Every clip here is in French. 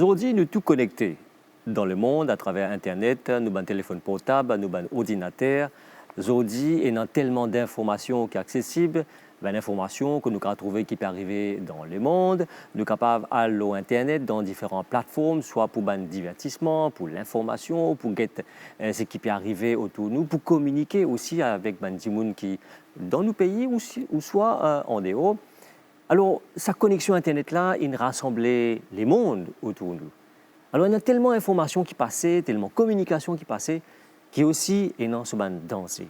aujourd'hui, nous tout connectés dans le monde à travers Internet, nous avons un téléphone portable, nous avons un ordinateur. Aujourd'hui, il y a tellement d'informations qui sont accessibles, d'informations que nous pouvons trouver qui peuvent arriver dans le monde. Nous sommes capables d'aller sur Internet dans différentes plateformes, soit pour le divertissement, pour l'information, pour ce qui peut arriver autour de nous, pour communiquer aussi avec des gens qui dans nos pays ou soit en dehors. Alors, sa connexion Internet-là, il rassemblait les mondes autour de nous. Alors, il y a tellement d'informations qui passaient, tellement de communication qui passait, qui est aussi énorme sur la danse.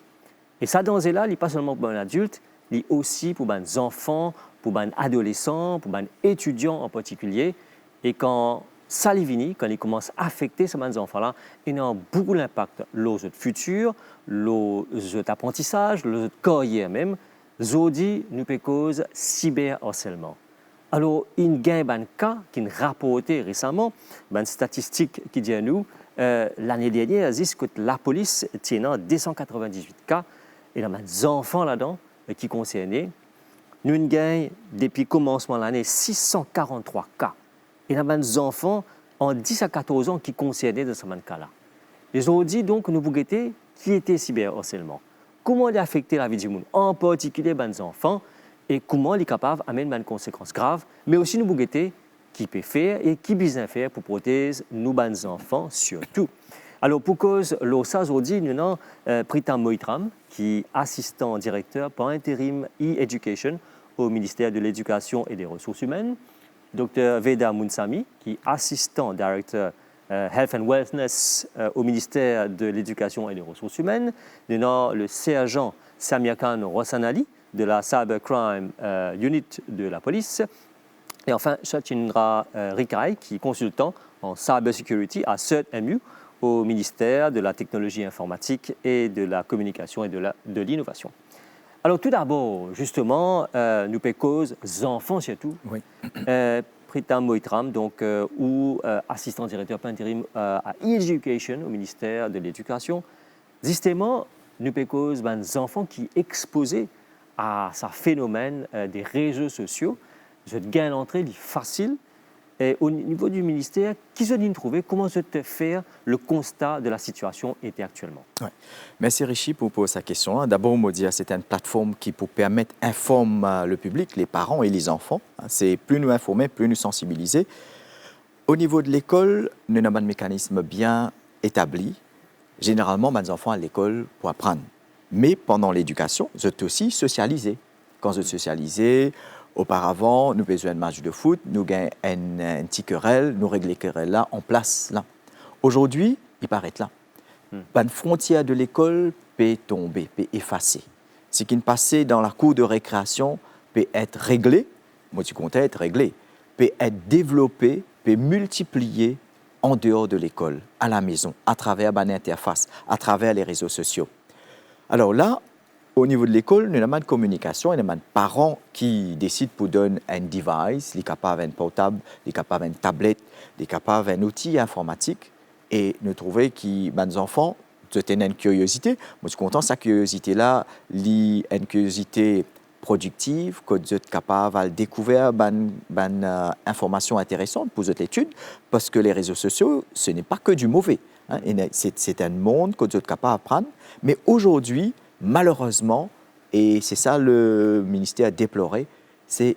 Et cette danse-là, il n'est pas seulement pour les adultes, il est aussi pour les enfants, pour les adolescents, pour les étudiants en particulier. Et quand ça vient, quand il commence à affecter ces enfants-là, il y a beaucoup d'impact sur leur futur, leur apprentissage, leur carrière même. Aujourd'hui, nous pouvons cause cyberharcèlement. Alors, il y a un cas qui est rapporté récemment, une statistique qui dit à nous, l'année dernière, la police tient 298 cas, et il y a des enfants là-dedans qui sont concernés. Nous avons, depuis le commencement de l'année, 643 cas. Et il y a des enfants en 10 à 14 ans qui sont concernés de ce cas-là. Et aujourd'hui, donc, nous vous guettons qui était cyberharcèlement. Comment il a affecté la vie du monde, en particulier les enfants, et comment il est capable d'amener des conséquences graves, mais aussi nous guetter qui peut faire et qui besoin faire pour protéger nos enfants surtout. Alors pour cause l'OSA aujourd'hui, nous avons Pritam Moitram, qui est assistant directeur par intérim e-education au ministère de l'Éducation et des Ressources humaines, Dr Veda Munsami, qui est assistant directeur Health and Wellness au ministère de l'Éducation et des Ressources humaines. Nous avons le sergent Samir Khan Rosanali de la Cybercrime Unit de la police. Et enfin, Sachinra Rikai, qui est consultant en cybersecurity à CERT-MU au ministère de la Technologie informatique et de la communication et de l'innovation. Alors tout d'abord, justement, nous payons cause enfants surtout. Oui. Pritam Moitram, donc, ou assistant directeur par intérim à e-education au ministère de l'Éducation. Justement, nous payons cause des enfants qui sont exposés à ce phénomène des réseaux sociaux. Je gagne l'entrée, c'est facile. Et au niveau du ministère, qui se dit trouver comment se faire le constat de la situation était actuellement. Ouais. Merci Richie pour poser sa question. D'abord, on me dit que c'est une plateforme qui pour permettre d'informer le public, les parents et les enfants. C'est plus nous informer, plus nous sensibiliser. Au niveau de l'école, nous avons un mécanisme bien établi. Généralement, mes enfants à l'école pour apprendre. Mais pendant l'éducation, je suis aussi socialisé. Quand je socialisé, auparavant, nous besoin de match de foot, nous gagnons un petit querelle, nous réglons les querelles là, en place là. Aujourd'hui, il paraît là. Une frontière de l'école peut tomber, peut effacer. Ce qui est passé dans la cour de récréation peut être réglé, moi tu comptais être réglé, peut être développé, peut multiplier en dehors de l'école, à la maison, à travers une interface, à travers les réseaux sociaux. Alors là, au niveau de l'école, nous avons une communication, nous avons des parents qui décident pour donner un device, les capables d'un portable, les capables d'une tablette, les capables d'un outil informatique. Et nous trouvons que les enfants, c'était une curiosité. Moi, je suis content, cette curiosité-là, une curiosité productive, que vous êtes capable de découvrir une information intéressante pour votre étude, parce que les réseaux sociaux, ce n'est pas que du mauvais. Hein. C'est un monde que vous êtes capable d'apprendre. Mais aujourd'hui, malheureusement, et c'est ça le ministère a déploré, c'est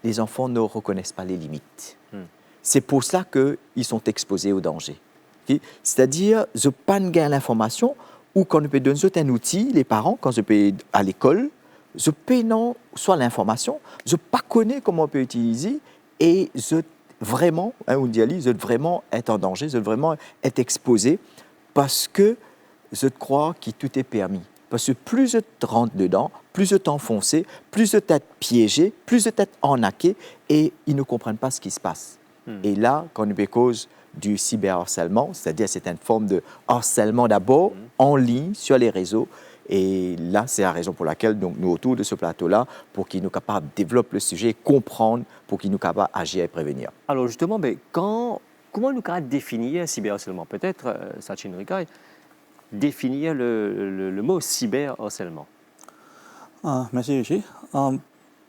les enfants ne reconnaissent pas les limites. C'est pour ça qu'ils sont exposés au danger. Okay? C'est-à-dire, je n'ai pas l'information, ou quand on peut donner un outil, les parents, quand je peux à l'école, je peux non soit l'information, je ne pas connais comment on peut utiliser, et je vraiment, on dit, je vraiment être en danger, je vraiment être exposé, parce que je crois que tout est permis. Parce que plus je te rentre dedans, plus je t'enfonce, plus je t'être piégé, plus je t'être arnaqué, et ils ne comprennent pas ce qui se passe. Et là, quand on cause du cyberharcèlement, c'est-à-dire c'est une forme de harcèlement d'abord en ligne sur les réseaux, et là, c'est la raison pour laquelle donc, nous, autour de ce plateau-là, pour qu'ils nous capables de développer le sujet, comprendre, pour qu'ils nous capables d'agir et prévenir. Alors justement, comment nous capables définir cyberharcèlement? Peut-être, Sachin Rikai, définir le mot cyberharcèlement. Merci Richie.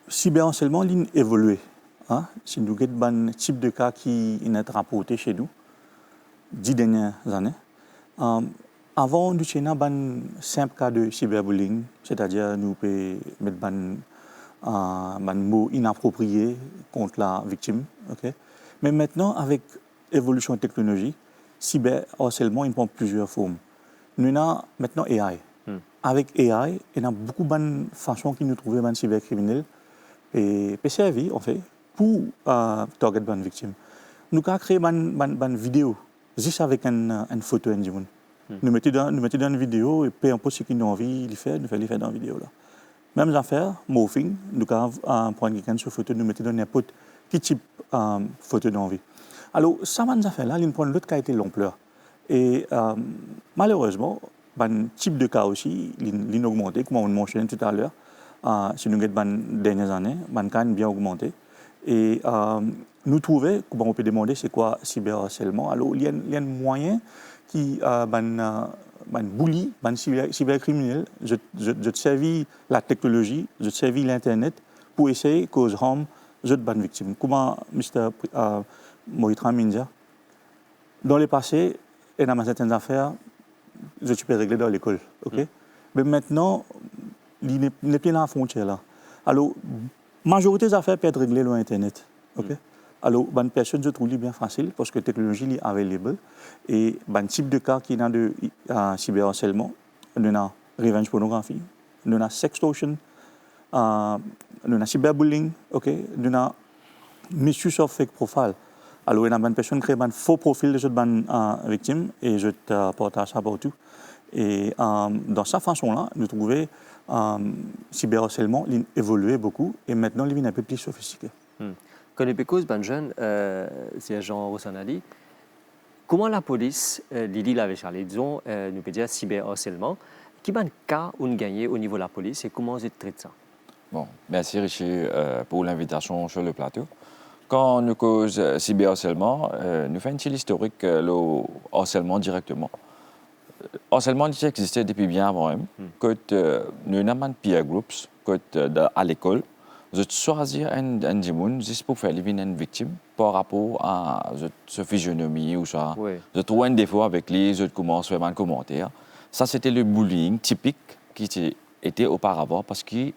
Cyberharcèlement, il évolue. hein, si nous avons un type de cas qui est rapporté chez nous, 10 dernières années, avant, nous avons un simple cas de cyberbullying, c'est-à-dire nous pouvons mettre un mot inapproprié contre la victime. Okay? Mais maintenant, avec l'évolution de la technologie, cyberharcèlement, il prend plusieurs formes. Nous avons maintenant AI. Avec AI, il y a beaucoup de façons qui nous trouvent les cybercriminels et peut servir, en fait, pour target les victimes. Nous avons créé une vidéo, juste avec une photo. Nous mettons dans une vidéo et peu importe ce qu'ils ont envie de faire, nous faisons dans la vidéo. Là. Même affaire, morphing, nous avons prendre quelqu'un sur photo, nous mettons dans n'importe quel type de photo d'envie. Alors, ça, ces affaires-là, ils prennent l'autre qui a été l'ampleur. Et malheureusement, un type de cas aussi, ils ont augmenté, comme on mentionné tout à l'heure. Si nous regardons les dernières années, les cas ont bien augmenté. Et nous trouvons, comme on peut demander, c'est quoi cyberharcèlement. Alors, il y a un moyen qui bully, cybercriminel, je servis la technologie, je servis l'Internet pour essayer de cause harm aux bonnes victimes. Comment Mr. Mohitra Minja, dans le passé, il y a certaines affaires, je peux régler dans l'école. Okay? Mais maintenant, il n'est plus dans la frontière là. Alors, la majorité des affaires peuvent être réglées sur Internet. Okay? Alors, une personne se trouve bien facile parce que la technologie est available. Et un type de cas qui est de cyberharcèlement, nous avons revenge pornographie, nous avons sextortion, nous avons cyberbullying, okay? Nous avons misuse of fake profile. Alors, il y a une personne qui crée un faux profil de cette victime et je te partage ça partout. Et dans cette façon-là, nous trouvons le cyberharcèlement évolué beaucoup et maintenant, il est un peu plus sophistiqué. Quand on cause ben jeune, c'est Jean Rossanadi. Comment la police, Lily l'avait charlé, disons, nous peut dire cyberharcèlement, qui est le cas où on gagne au niveau de la police et comment on traite ça? Bon, merci Richie pour l'invitation sur le plateau. Quand nous cause cyberharcèlement, nous faisons une petite historique le harcèlement directement. Harcèlement existait depuis bien avant même. Quand nous avons peer groups, à l'école, je choisis un dimoun juste pour faire vivre une victime par rapport à sa physionomie ou ça. Oui. Je trouve un défaut avec lui, je commence à faire un commentaire. Ça, c'était le bullying typique qui était auparavant parce que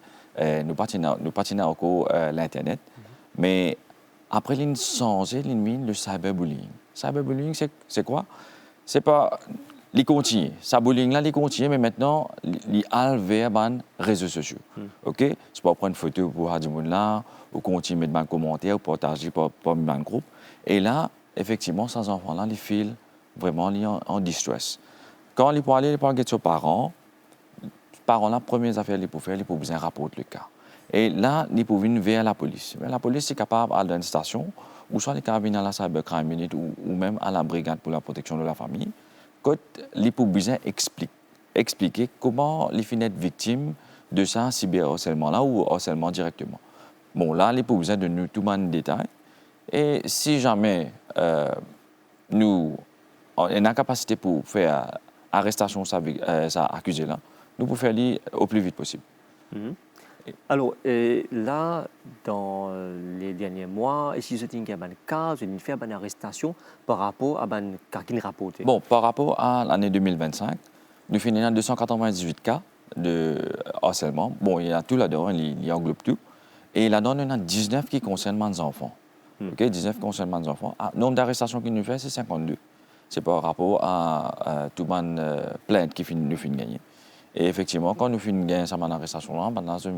nous patinons encore l'Internet. Mais après, il a changé le cyberbullying. Cyberbullying, c'est quoi? C'est pas... Il continue. Ça bullying là, il continue, mais maintenant, il a vers les réseaux sociaux. OK? C'est pas prendre une photo pour dire là, ou continuer à mettre un commentaire, ou partager pour un groupe. Et là, effectivement, ces enfants-là, ils filent vraiment en distress. Quand ils parlent avec leurs parents, les parents, la première affaire qu'ils peuvent faire, ils peuvent bien rapporter le cas. Et là, ils peuvent venir vers la police. Mais la police est capable d'aller dans une station, ou soit les cas venir à la cybercrime unit, ou même à la brigade pour la protection de la famille. Quand les publics expliquer comment les filles être victimes de ça cyberharcèlement-là ou harcèlement directement. Bon, là, les publics donnent tout le détail. Et si jamais nous avons la capacité pour faire arrestation de ça accusé-là, nous pouvons faire au plus vite possible. Alors, là, dans les derniers mois, est-ce que vous avez un cas, vous avez fait une arrestation par rapport à un cas qui est rapporté? Bon, par rapport à l'année 2025, nous finissons 298 cas de harcèlement. Bon, il y a tout là-dedans, il englobe tout. Et là-dedans, il y en a 19 qui concernent les enfants. OK, 19 concernent les enfants. Le nombre d'arrestations qu'il nous fait, c'est 52. C'est par rapport à tout le monde plainte qui nous fait gagner. Et effectivement, quand nous finissons gagner cette arrestation-là, maintenant, je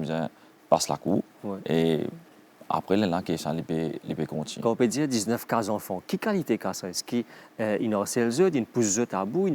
passe la cour. Ouais. Et après, les gens qui sont les peut continuer. Quand on peut dire 19 cas d'enfants, quelle qualité cas ça? Est-ce qu'il harcèle eux, il pousse eux à bout, il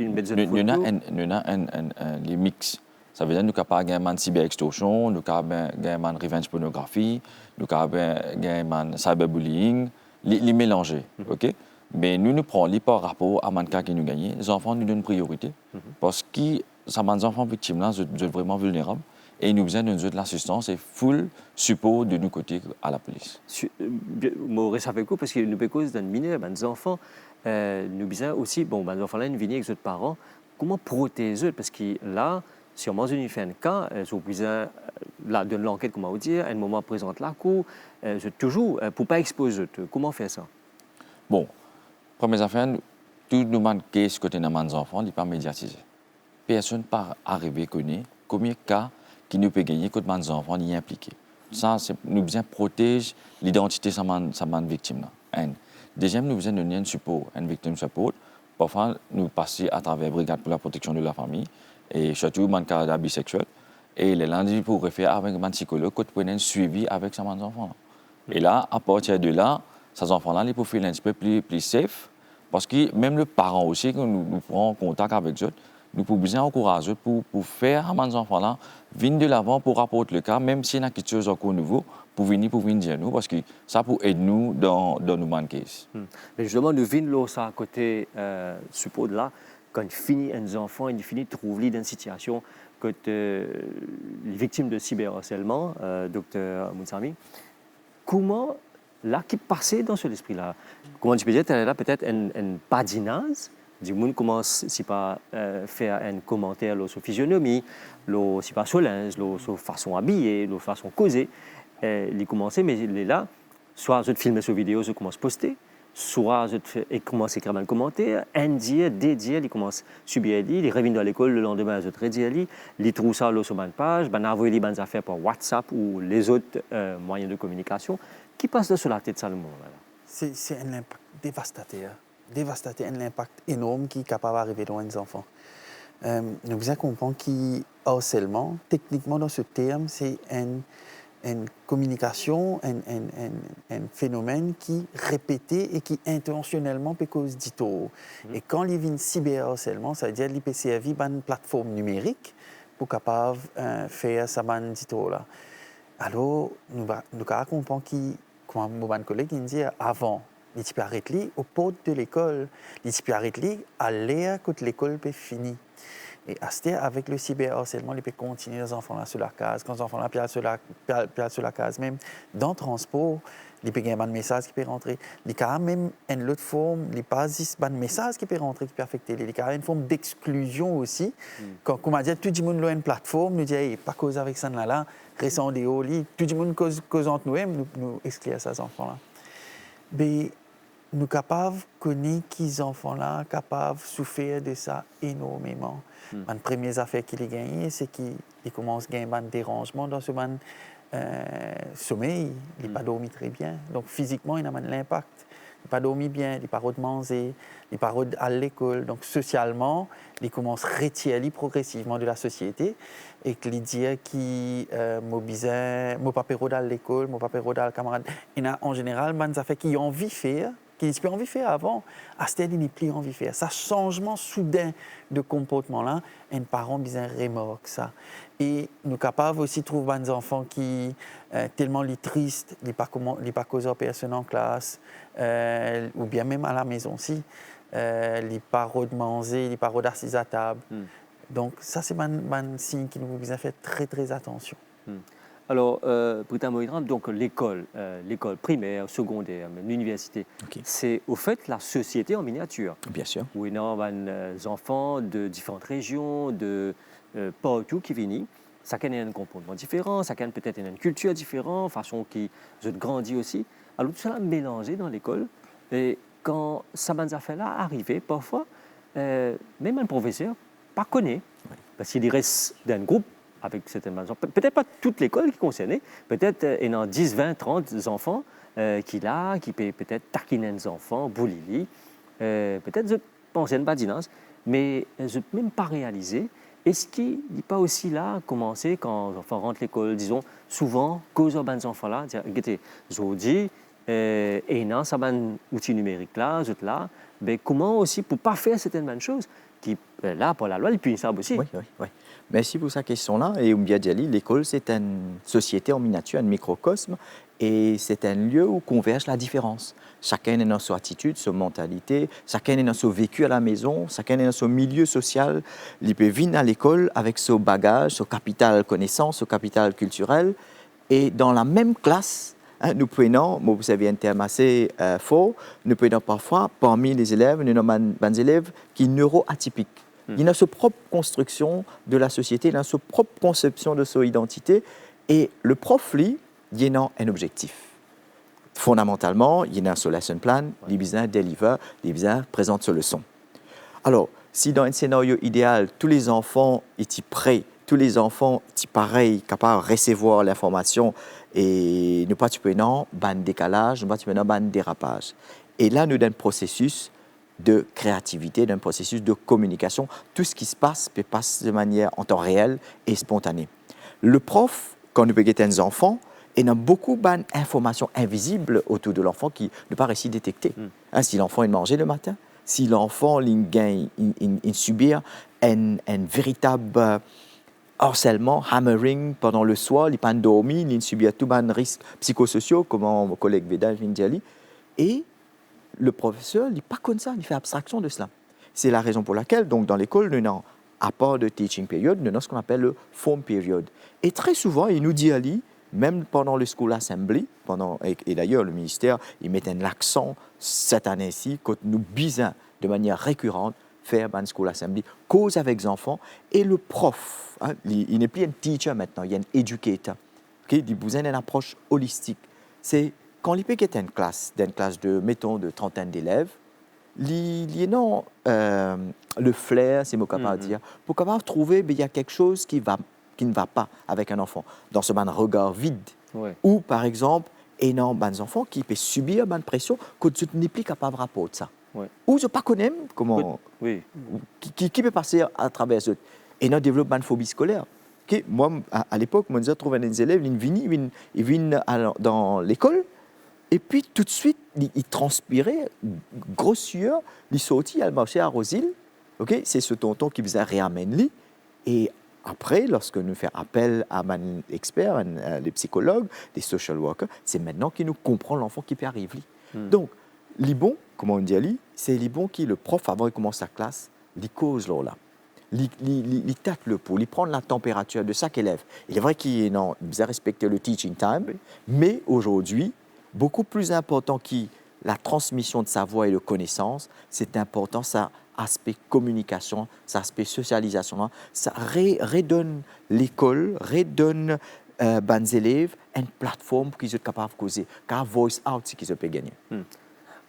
met eux de photo? Nous avons les mix. Ça veut dire que nous avons gagné une cyberextorsion, nous avons gagné une revenge pornographie, nous avons gagné un cyberbullying, les mélanger. OK? Mais nous prenons par rapport à ce cas qui nous gagnent. Les enfants nous donnent priorité parce que ça les enfants victimes là, sont vraiment vulnérables. Et nous besoin de l'assistance et full support de nos côtés à la police. Maurice avec vous parce que nous besoin d'un mineur, des enfants, nous besoin aussi, bon, les enfants là, ils viennent avec leurs parents. Comment protéger eux? Parce que là, sûrement une fin de cas, j'ai besoin là, de l'enquête, comment vous dire, à un moment présente la cour, toujours, pour ne pas exposer. Comment faire ça? Bon, première affaire, tout le monde qui est côté de nos enfants n'est pas médiatisé. Personne pas arrivé à connaître combien de cas qui nous peut gagner quand nos enfants y impliqués. Ça, nous besoin protéger l'identité de sa victime. Un. Deuxième, nous besoin donner un support, un victim support. Parfois, nous passons à travers la brigade pour la protection de la famille et surtout dans le cas bisexuel. Et les lundis pour refaire avec un psychologue qui peut un suivi avec ses enfants. Et là, à partir de là, ces enfants-là, ils peuvent faire un petit peu plus safe. Parce que même les parents aussi, quand nous prenons contact avec eux, nous pouvons bien encourager pour faire à nos enfants-là venir de l'avant pour rapporter le cas, même s'il y a quelque chose encore nouveau, pour venir dire nous, parce que ça peut aider nous dans nos cases. Mais justement, nous venons là, à côté support là, quand il finit un enfant, il finit de trouver dans une situation que les victimes de cyberharcèlement, docteur Mounsami, comment là qui passait dans cet esprit-là? Comment tu peux dire, là peut-être un badinage, du monde commence si pas faire un commentaire sur physionomie, si pas sur linge, sur façon habillée, sur façon causée, il commence, mais il est là, soit je te filme sur vidéo, je commence à poster, soit je commence à écrire un commentaire, un dia, deux dia, il commence à subir, il revient dans l'école le lendemain, je te redis, il trouve ça sur une page, il envoie les bonnes affaires par WhatsApp ou les autres moyens de communication. Qui passe sur la tête de Salomon? C'est un impact dévastateur, un impact énorme qui est capable d'arriver dans les enfants. Nous devons comprendre que harcèlement, techniquement dans ce terme, c'est une communication, un phénomène qui est répété et qui intentionnellement peut causer du tort. Et quand il y a un cyberharcèlement, ça veut dire qu'il peut servir une plateforme numérique pour capable faire ça du tort là. Alors, nous devons comprendre que, comme mon collègue dit, avant, il peut arrêter aux portes de l'école, il peut arrêter à l'heure que l'école peut finir. Et à ce temps, avec le cyberharcèlement, il peut continuer les enfants là sur la case, quand les enfants là piètent sur la case, même dans le transport, il peut y avoir un message qui peut rentrer. Il y a même une autre forme, il n'y a pas juste un message qui peut rentrer, qui peut affecter. Il y a une forme d'exclusion aussi. Quand on dit tout le monde a une plateforme, nous disons, pas cause avec ça là, restons des hauts lits, tout le monde cause entre nous-mêmes, nous excluons ces enfants-là. Mais nous sommes capables de connaître que ces enfants-là sont capables de souffrir de ça énormément. Une première affaire qu'il a gagnée, c'est qu'il commence à gagner un dérangement dans ce sommeil. Il n'a pas dormi très bien. Donc physiquement, il a l'impact. Il n'a pas dormi bien, il n'a pas de manger, il n'a pas à l'école. Donc socialement, il commence à retirer progressivement de la société et qu'il dit qu'il n'a pas pu à l'école, n'a pas pu à la camarade. Il a en général des affaires qu'il a envie de faire, qu'il n'a pas envie de faire avant. À ce stade, il n'a plus envie de faire. Ça changement soudain de comportement-là, un parent bien remorque ça. Et nous sommes capables aussi de trouver des enfants qui tellement tristes, ils ne pas causer personne en classe, ou bien même à la maison aussi. Ils pas de manger, ils pas d'assis à table. Donc ça, c'est un signe qui nous besoin faire très très attention. Alors, Britta Moïdram, donc l'école primaire, secondaire, l'université, c'est au fait la société en miniature. Bien sûr. Où il y a des enfants de différentes régions, de partout qui viennent. Chacun a un comportement différent, chacun peut-être a une culture différente, façon qui se grandit aussi. Alors tout ça mélangé dans l'école. Et quand ça m'a fait là arriver, parfois, même un professeur pas connaît, parce qu'il reste d'un groupe avec certaines enfants. Peut-être pas toute l'école qui est concernée, peut-être il y a 10, 20, 30 enfants qui peut-être taquiner les enfants, bully, peut-être je pense à une badinance, mais je peux même pas réaliser. Est-ce qu'il n'est pas aussi là commencer quand les enfants rentrent à l'école, disons, souvent, cause de ces enfants-là, dire, écoutez, aujourd'hui, et non, ça va un outil numérique là, là, mais comment aussi, pour ne pas faire certaines choses, qui, là, pour la loi, ils punissent aussi. Oui. Merci pour sa question-là. Et Oumbia Diali, l'école, c'est une société en miniature, un microcosme, et c'est un lieu où converge la différence. Chacun est dans son attitude, sa mentalité, chacun est dans son vécu à la maison, chacun est dans son milieu social. Il peut venir à l'école avec son bagage, son capital connaissance, son capital culturel, et dans la même classe, nous prenons, vous avez un terme assez fort, nous prenons parfois, parmi les élèves, nous avons des élèves qui sont neuroatypiques. Il a sa propre construction de la société, il a sa propre conception de son identité. Et le prof, lui, il a un objectif. Fondamentalement, il a son lesson plan, il a besoin de deliver, il a besoin de présenter sa leçon. Alors, si dans un scénario idéal, tous les enfants étaient prêts, tous les enfants étaient pareils, capables de recevoir l'information et ne pas tuer non, ban décalage, ne pas tuer non, ban dérapage. Et là, nous avons un processus de créativité, d'un processus de communication. Tout ce qui se passe peut passer de manière en temps réel et spontanée. Le prof, quand nous avons des enfants, il y a beaucoup d'informations invisibles autour de l'enfant qui ne pas réussir à détecter. Si l'enfant est mangé le matin, si l'enfant subit un véritable harcèlement, hammering pendant le soir, il n'a pas dormi, il subit tout un risque psychosociaux, comme mon collègue Vedal vient de dire. Et le professeur, il n'est pas comme ça, il fait abstraction de cela. C'est la raison pour laquelle, donc, dans l'école, nous avons, à part de teaching period, nous avons ce qu'on appelle le form period. Et très souvent, il nous dit à lui, même pendant le school assembly, et d'ailleurs le ministère, il met un accent cette année-ci, quand nous bisons de manière récurrente faire un school assembly, cause avec les enfants, et le prof, il n'est plus un teacher maintenant, il y a un educator, okay? Il a besoin d'une approche holistique. C'est quand il peut être une classe de, mettons, de trentaine d'élèves, il y a le flair, c'est mon capable de dire, pour capable trouver, il y a quelque chose qui ne va pas avec un enfant, dans ce regard vide. Ouais. Ou, par exemple, il y a des enfants qui peuvent subir une pression que tu n'es plus capable de rapporter ça. Ouais. Ou je ne sais pas connaître comment, Oui. qui peut passer à travers ça. Et on développe une phobie scolaire. Okay? Moi, à l'époque, je disais, trouver des élèves, ils viennent dans l'école, et puis tout de suite, ils transpiraient, grosse sueur, ils sortaient, ils marchaient à Rosil. Okay? C'est ce tonton qui faisait réamener. Et après, lorsque nous faisons appel à un expert, les psychologues, les social workers, c'est maintenant qu'ils nous comprennent l'enfant qui peut arriver. Donc, les bons, comme on dit, c'est les bons qui, le prof, avant de commencer sa classe, les cause là. Il tâte le pouls, il prend la température de chaque élève. Il est vrai qu'il a respecté le teaching time, mais aujourd'hui, beaucoup plus important que la transmission de savoir et de connaissances, c'est important ça aspect communication, ça aspect socialisation, ça redonne l'école, redonne les élèves une plateforme pour qu'ils soient capables de causer, car voice out, c'est qu'ils peuvent gagner.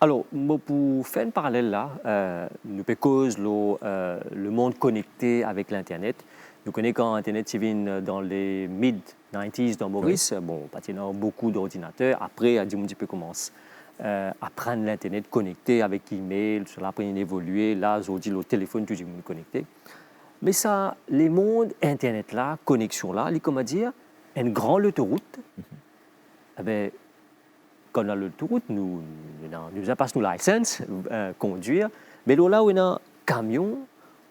Alors, pour faire un parallèle là, nous peut cause le monde connecté avec l'Internet. Nous connaissons quand Internet s'est venu dans les mid-90s dans Maurice, bon, il y a beaucoup d'ordinateurs. Après, il a dit un petit peu commence à prendre l'Internet connecté avec email, cela après évolué. Là, aujourd'hui, le téléphone, tout le monde connecté. Mais ça, les mondes Internet là, connexion là, il comment dire, une grande autoroute. Eh bien, quand on a l'autoroute, nous passons nos licences, conduire. Mais là où on a un camion,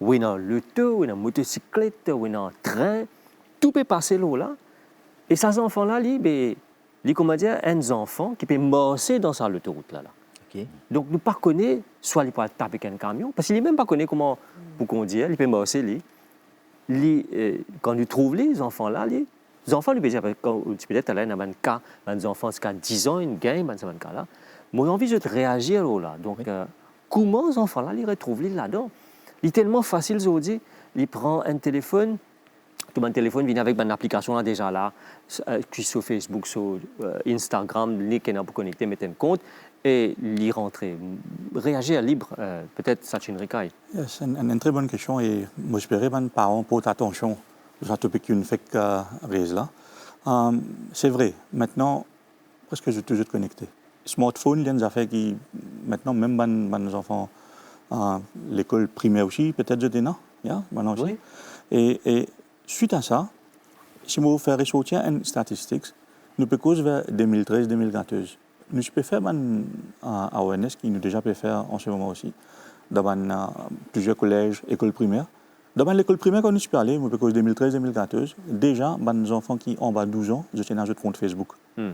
où on a l'auto, où on a une motocyclette, où on a un train, tout peut passer là. Et ces enfants-là, ils comment dire, un enfant qui peut marcher dans sa l'autoroute là. Okay. Donc, nous ne connaissons pas, soit il peut taper avec un camion, parce qu'il ne même pas connaît comment pour conduire, il peut marcher. Quand nous trouvons les enfants là, les enfants, quand tu peux être là, il y a un cas, des enfants qui ont 10 ans, une game, dans ce cas-là. Moi, j'ai envie de réagir là. Donc, comment les enfants là, ils retrouvent là-dedans? Il est tellement facile aujourd'hui. Ils prennent un téléphone, tout mon téléphone vient avec une application là déjà là, sur Facebook, sur Instagram, link pour connecter, mettre un compte et l'y rentrer. Réagir libre, peut-être Sachin Rikai. C'est une très bonne question et moi j'espère que les parents portent attention. J'ai un topic qui ne fait que là. C'est vrai, maintenant, presque je suis toujours connecté. Smartphone, il y a des affaires qui, maintenant, même les enfants, l'école primaire aussi, peut-être je là, maintenant aussi. Oui. Et suite à ça, si je fais ressortir une statistique, nous pouvons cause vers 2013-2014. Nous pouvons faire une awareness qui nous déjà peut faire en ce moment aussi, dans plusieurs collèges, écoles primaires. Dans l'école primaire, quand nous sommes allés, en 2013-2014, déjà, les enfants qui ont 12 ans, je suis dans un compte Facebook.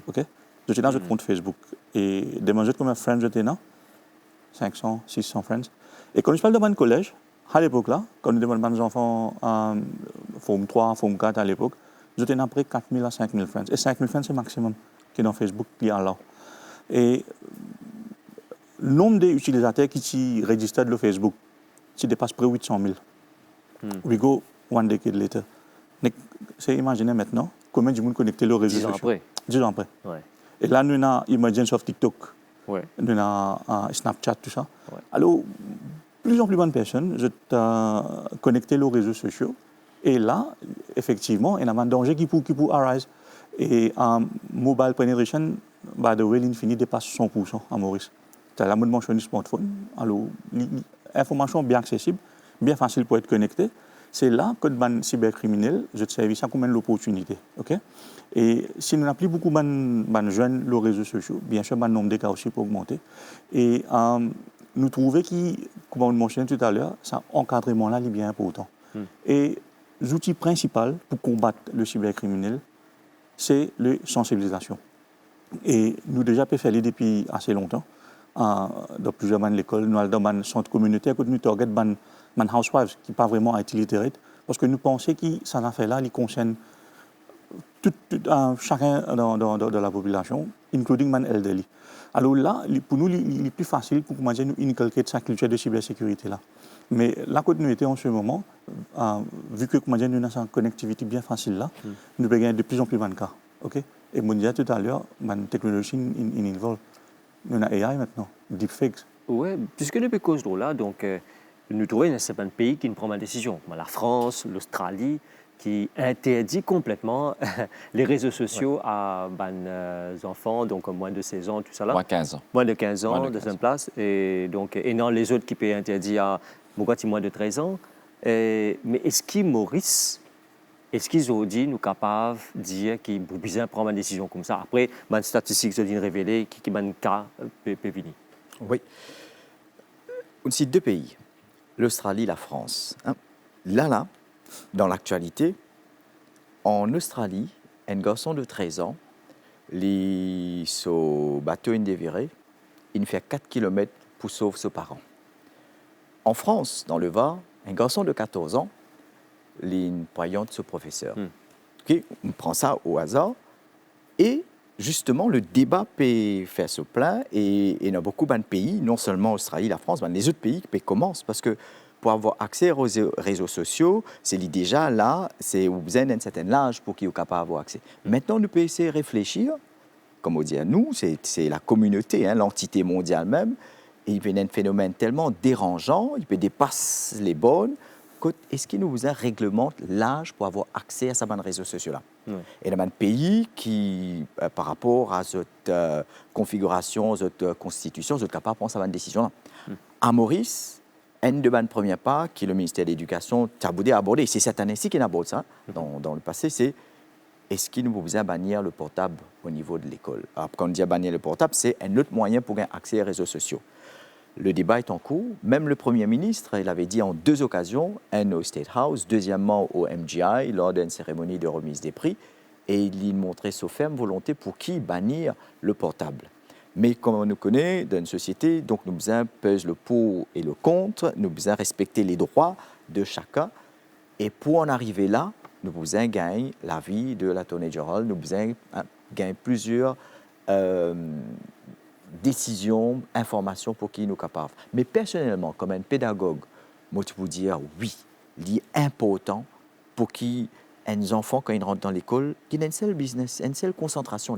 Okay? Je suis dans un compte Facebook. Et des gens comme un friend, je suis là, 500, 600 friends. Et quand je parle de mon collège, à l'époque, là, quand nous demandons les enfants Forme 3, Forme 4 à l'époque, je suis à près 4000 à 5000 friends. Et 5000 friends, c'est le maximum qui est dans Facebook, qui est là. Et le nombre d'utilisateurs qui s'y registrent sur Facebook, c'est dépasse près 800 000. We go one decade later. C'est imaginer maintenant combien de monde connecté aux réseaux 10 ans sociaux. après. 10 ans après. Ouais. Et là, nous avons l'émergence of TikTok, Ouais. nous avons Snapchat, tout ça. Ouais. Alors, plus en plus bonnes personnes, je t'ai connecté aux réseaux sociaux. Et là, effectivement, il y a un danger qui peut arise. Et mobile penetration, by the way, l'infini dépasse 100% à Maurice. C'est la mode mentionné smartphone. Alors, l'information bien accessible, bien facile pour être connecté. C'est là que les cybercriminels, je te servis ça comme une opportunité. Okay? Et si nous n'avons plus beaucoup de jeunes les réseaux sociaux, bien sûr, le nombre de cas aussi peut augmenter. Et nous trouvons que, comme on mentionnait tout à l'heure, cet encadrement-là est bien important. Et l'outil principal pour combattre le cybercriminel, c'est la sensibilisation. Et nous déjà pu faire depuis assez longtemps. Dans plusieurs écoles, nous avons dans un centre communautaire que nous avons des housewives qui ne sont pas vraiment illiterate, parce que nous pensons que ça affaire-là, il concerne chacun dans la population, including les elderly. Alors là, pour nous, il est plus facile pour nous inculquer cette culture de cybersécurité-là. Mais là, quand nous étions en ce moment, vu que nous avons une connectivité bien facile là, nous avons de plus en plus de cas. Okay? Et je disais tout à l'heure, la technologie involve. Nous avons AI maintenant, deepfakes. Oui, puisque depuis cause de là, donc, nous trouvons certains pays qui ne prennent pas de décision, comme la France, l'Australie, qui interdit complètement les réseaux sociaux à les enfants, donc moins de 16 ans, tout ça là. Moins 15 ans. Moins de 15 ans, Moins de de cette place. Et non, les autres qui peuvent interdire à moins de 13 ans. Mais est-ce qu'ils, Maurice, est-ce qu'ils ont dit, nous capables de dire qu'ils ont besoin de prendre une décision comme ça? Après, les statistiques ont révélé qu'il y a un cas peut venir. Oui. Aussi deux pays, l'Australie et la France. Là, dans l'actualité, en Australie, un garçon de 13 ans, son bateau indéviré, il fait 4 km pour sauver ses parents. En France, dans le Var, un garçon de 14 ans, il poignarde ce professeur. Okay, on prend ça au hasard et justement, le débat peut faire ce plein et il y a beaucoup de pays, non seulement l'Australie, la France, mais les autres pays qui commencent parce que pour avoir accès aux réseaux sociaux, c'est déjà là, c'est vous besoin d'un certain âge pour qu'ils soient capables d'avoir accès. Maintenant, nous pouvons essayer de réfléchir, comme on dit à nous, c'est la communauté, l'entité mondiale même, et il y a un phénomène tellement dérangeant, il peut dépasser les bornes. Est-ce qu'il nous réglemente l'âge pour avoir accès à ces réseaux sociaux-là? Et il y a un pays qui, par rapport à cette configuration, cette constitution, sont capables de prendre cette décision-là. À Maurice, un de mes premiers pas que le ministère de l'Éducation a abordé, c'est cette année-ci qu'il aborde ça, dans le passé, c'est est-ce qu'il nous besoin bannir le portable au niveau de l'école? Alors, quand on dit bannir le portable, c'est un autre moyen pour avoir accès aux réseaux sociaux. Le débat est en cours. Même le Premier ministre, il avait dit en deux occasions, un au State House, deuxièmement au MGI, lors d'une cérémonie de remise des prix, et il montrait sa ferme volonté pour qui bannir le portable. Mais comme on nous connaît, dans une société, donc nous devons peser le pour et le contre, nous devons respecter les droits de chacun. Et pour en arriver là, nous devons gagner l'avis de l'Attorney General, nous devons gagner plusieurs décisions, informations pour qui nous capables. Mais personnellement, comme un pédagogue, moi, je peux dire oui, il est important pour qui un enfant, quand il rentre dans l'école, qu'il ait un seul business, une seule concentration.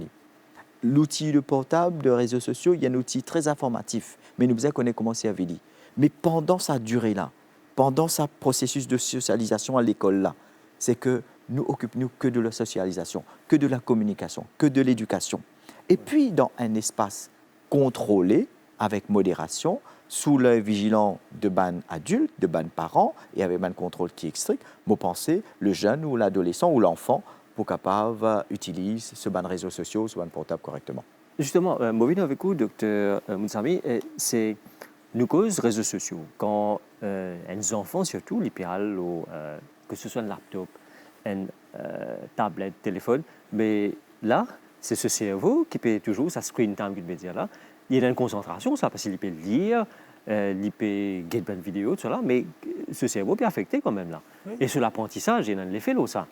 L'outil de portable, de réseaux sociaux, il y a un outil très informatif, mais nous devons connaître comment c'est avec lui. Mais pendant sa durée-là, pendant ce processus de socialisation à l'école-là, c'est que nous occupons que de la socialisation, que de la communication, que de l'éducation. Et puis, dans un espace contrôlé, avec modération, sous l'œil vigilant de ban adultes, de ban parents, et avec un contrôle qui est strict, vous pensez, le jeune ou l'adolescent ou l'enfant pour capable utiliser ce ban réseaux sociaux, ce ban portable correctement. Justement, moi, avec vous, docteur Mounsami, c'est nous cause réseaux sociaux. Quand les enfants, surtout, les pirales, que ce soit un laptop, une tablette, téléphone, mais là, c'est ce cerveau qui peut toujours, ça screen time, je vais dire là, il y a une concentration, ça, parce qu'il peut lire, il peut regarder une vidéo, tout ça, mais ce cerveau peut affecter quand même là. Oui. Et sur l'apprentissage, il y a un effet là, ça.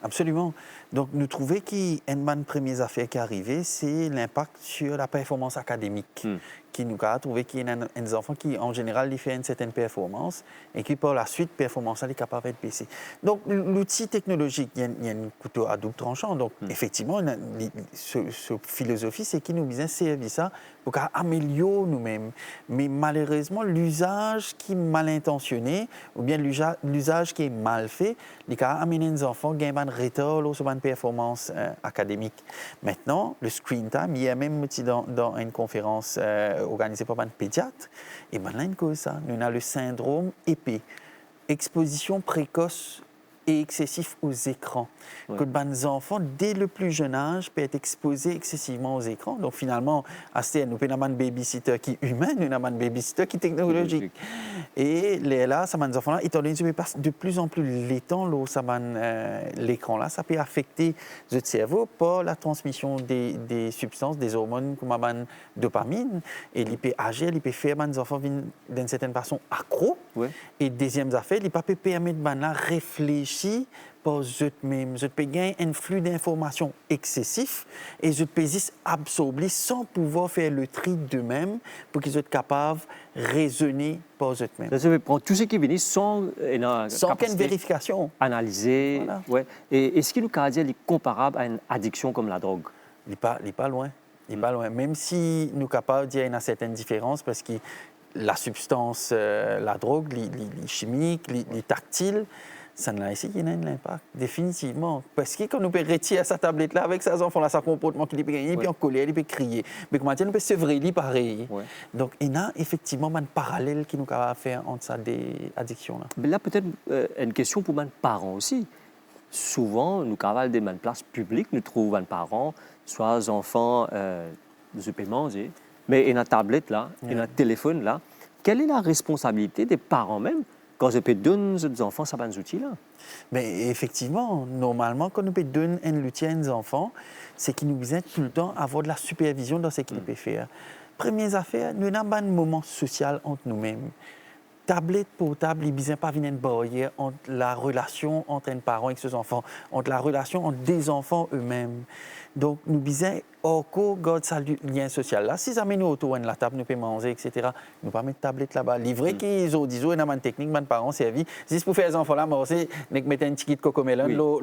Absolument. Donc, nous trouvons qu'une des premières affaires qui est arrivée, c'est l'impact sur la performance académique. Qui nous a trouvé qu'il y a des enfants qui, en général, ils font une certaine performance et qui, par la suite, performance est capable d'être baissée. Donc, l'outil technologique, il y a un couteau à double tranchant. Donc, effectivement, ce philosophie, c'est qu'il nous vient servir ça pour améliorer nous-mêmes. Mais malheureusement, l'usage qui est mal intentionné ou bien l'usage qui est mal fait, il a amené les enfants à un retard sur une performance académique. Maintenant, le screen time, il y a même dans une conférence organisée par un pédiatre, et maintenant, une cause ça. Nous avons le syndrome épais, exposition précoce et excessif aux écrans. Que les enfants, dès le plus jeune âge, peuvent être exposés excessivement aux écrans. Donc finalement, nous avons un babysitter qui est humain, nous avons un babysitter qui est technologique. Et là, ces enfants-là, étant donné qu'ils passent de plus en plus les temps, l'écran-là, ça peut affecter le cerveau par la transmission des substances, des hormones comme la dopamine. Et il peut agir, il peut faire les enfants d'une certaine façon accro. Et deuxième affaire, il peut permettre de réfléchir par eux-mêmes. Ils peuvent gagner un flux d'informations excessif et ils peuvent absorber sans pouvoir faire le tri d'eux-mêmes pour qu'ils soient capables de raisonner par eux-mêmes. Ça veut prendre tout ce qui vient sans qu'une vérification. Analyser. Voilà. Ouais. Et est-ce qu'il nous est comparable à une addiction comme la drogue? Il n'est pas loin. Pas loin. Même si nous sommes capables de dire qu'il y a une certaine différence parce que la substance, la drogue, les chimiques, les tactiles, ça n'a ici qui a un impact, définitivement. Parce que quand nous pouvons retirer sa tablette-là avec ces enfants-là, ça comportement qu'il peut gagner, puis en colère, il peut crier. Mais comment dire, nous pouvons sevrer pareil. Donc, il y a effectivement un parallèle qui nous a faire entre ces des addictions-là. Mais là, peut-être une question pour les parents aussi. Souvent, nous cavalons des places publiques, nous trouvons des parents, soit les enfants, je peux manger, mais il y a une tablette là, il y a un téléphone là. Quelle est la responsabilité des parents même quand je peux donner aux enfants ces outils-là? Mais effectivement, normalement, quand nous pouvons donner un outil à nos enfants, c'est qu'ils nous aident tout le temps à avoir de la supervision dans ce qu'ils peuvent faire. Première affaire, nous avons un moment social entre nous-mêmes. Tablette portable, il n'y a pas une barrière entre la relation entre un parent et ses enfants, entre la relation entre des enfants eux-mêmes. Donc, nous disons, garde ce lien social là. Si ça met nous autour de la table, nous pouvons manger, etc., nous pas mettre tablette là-bas. Livré qu'ils ont dit, il y a une technique, mes parents servi. Si pour faire les enfants là, moi aussi, nous mettons un petit cocomelon,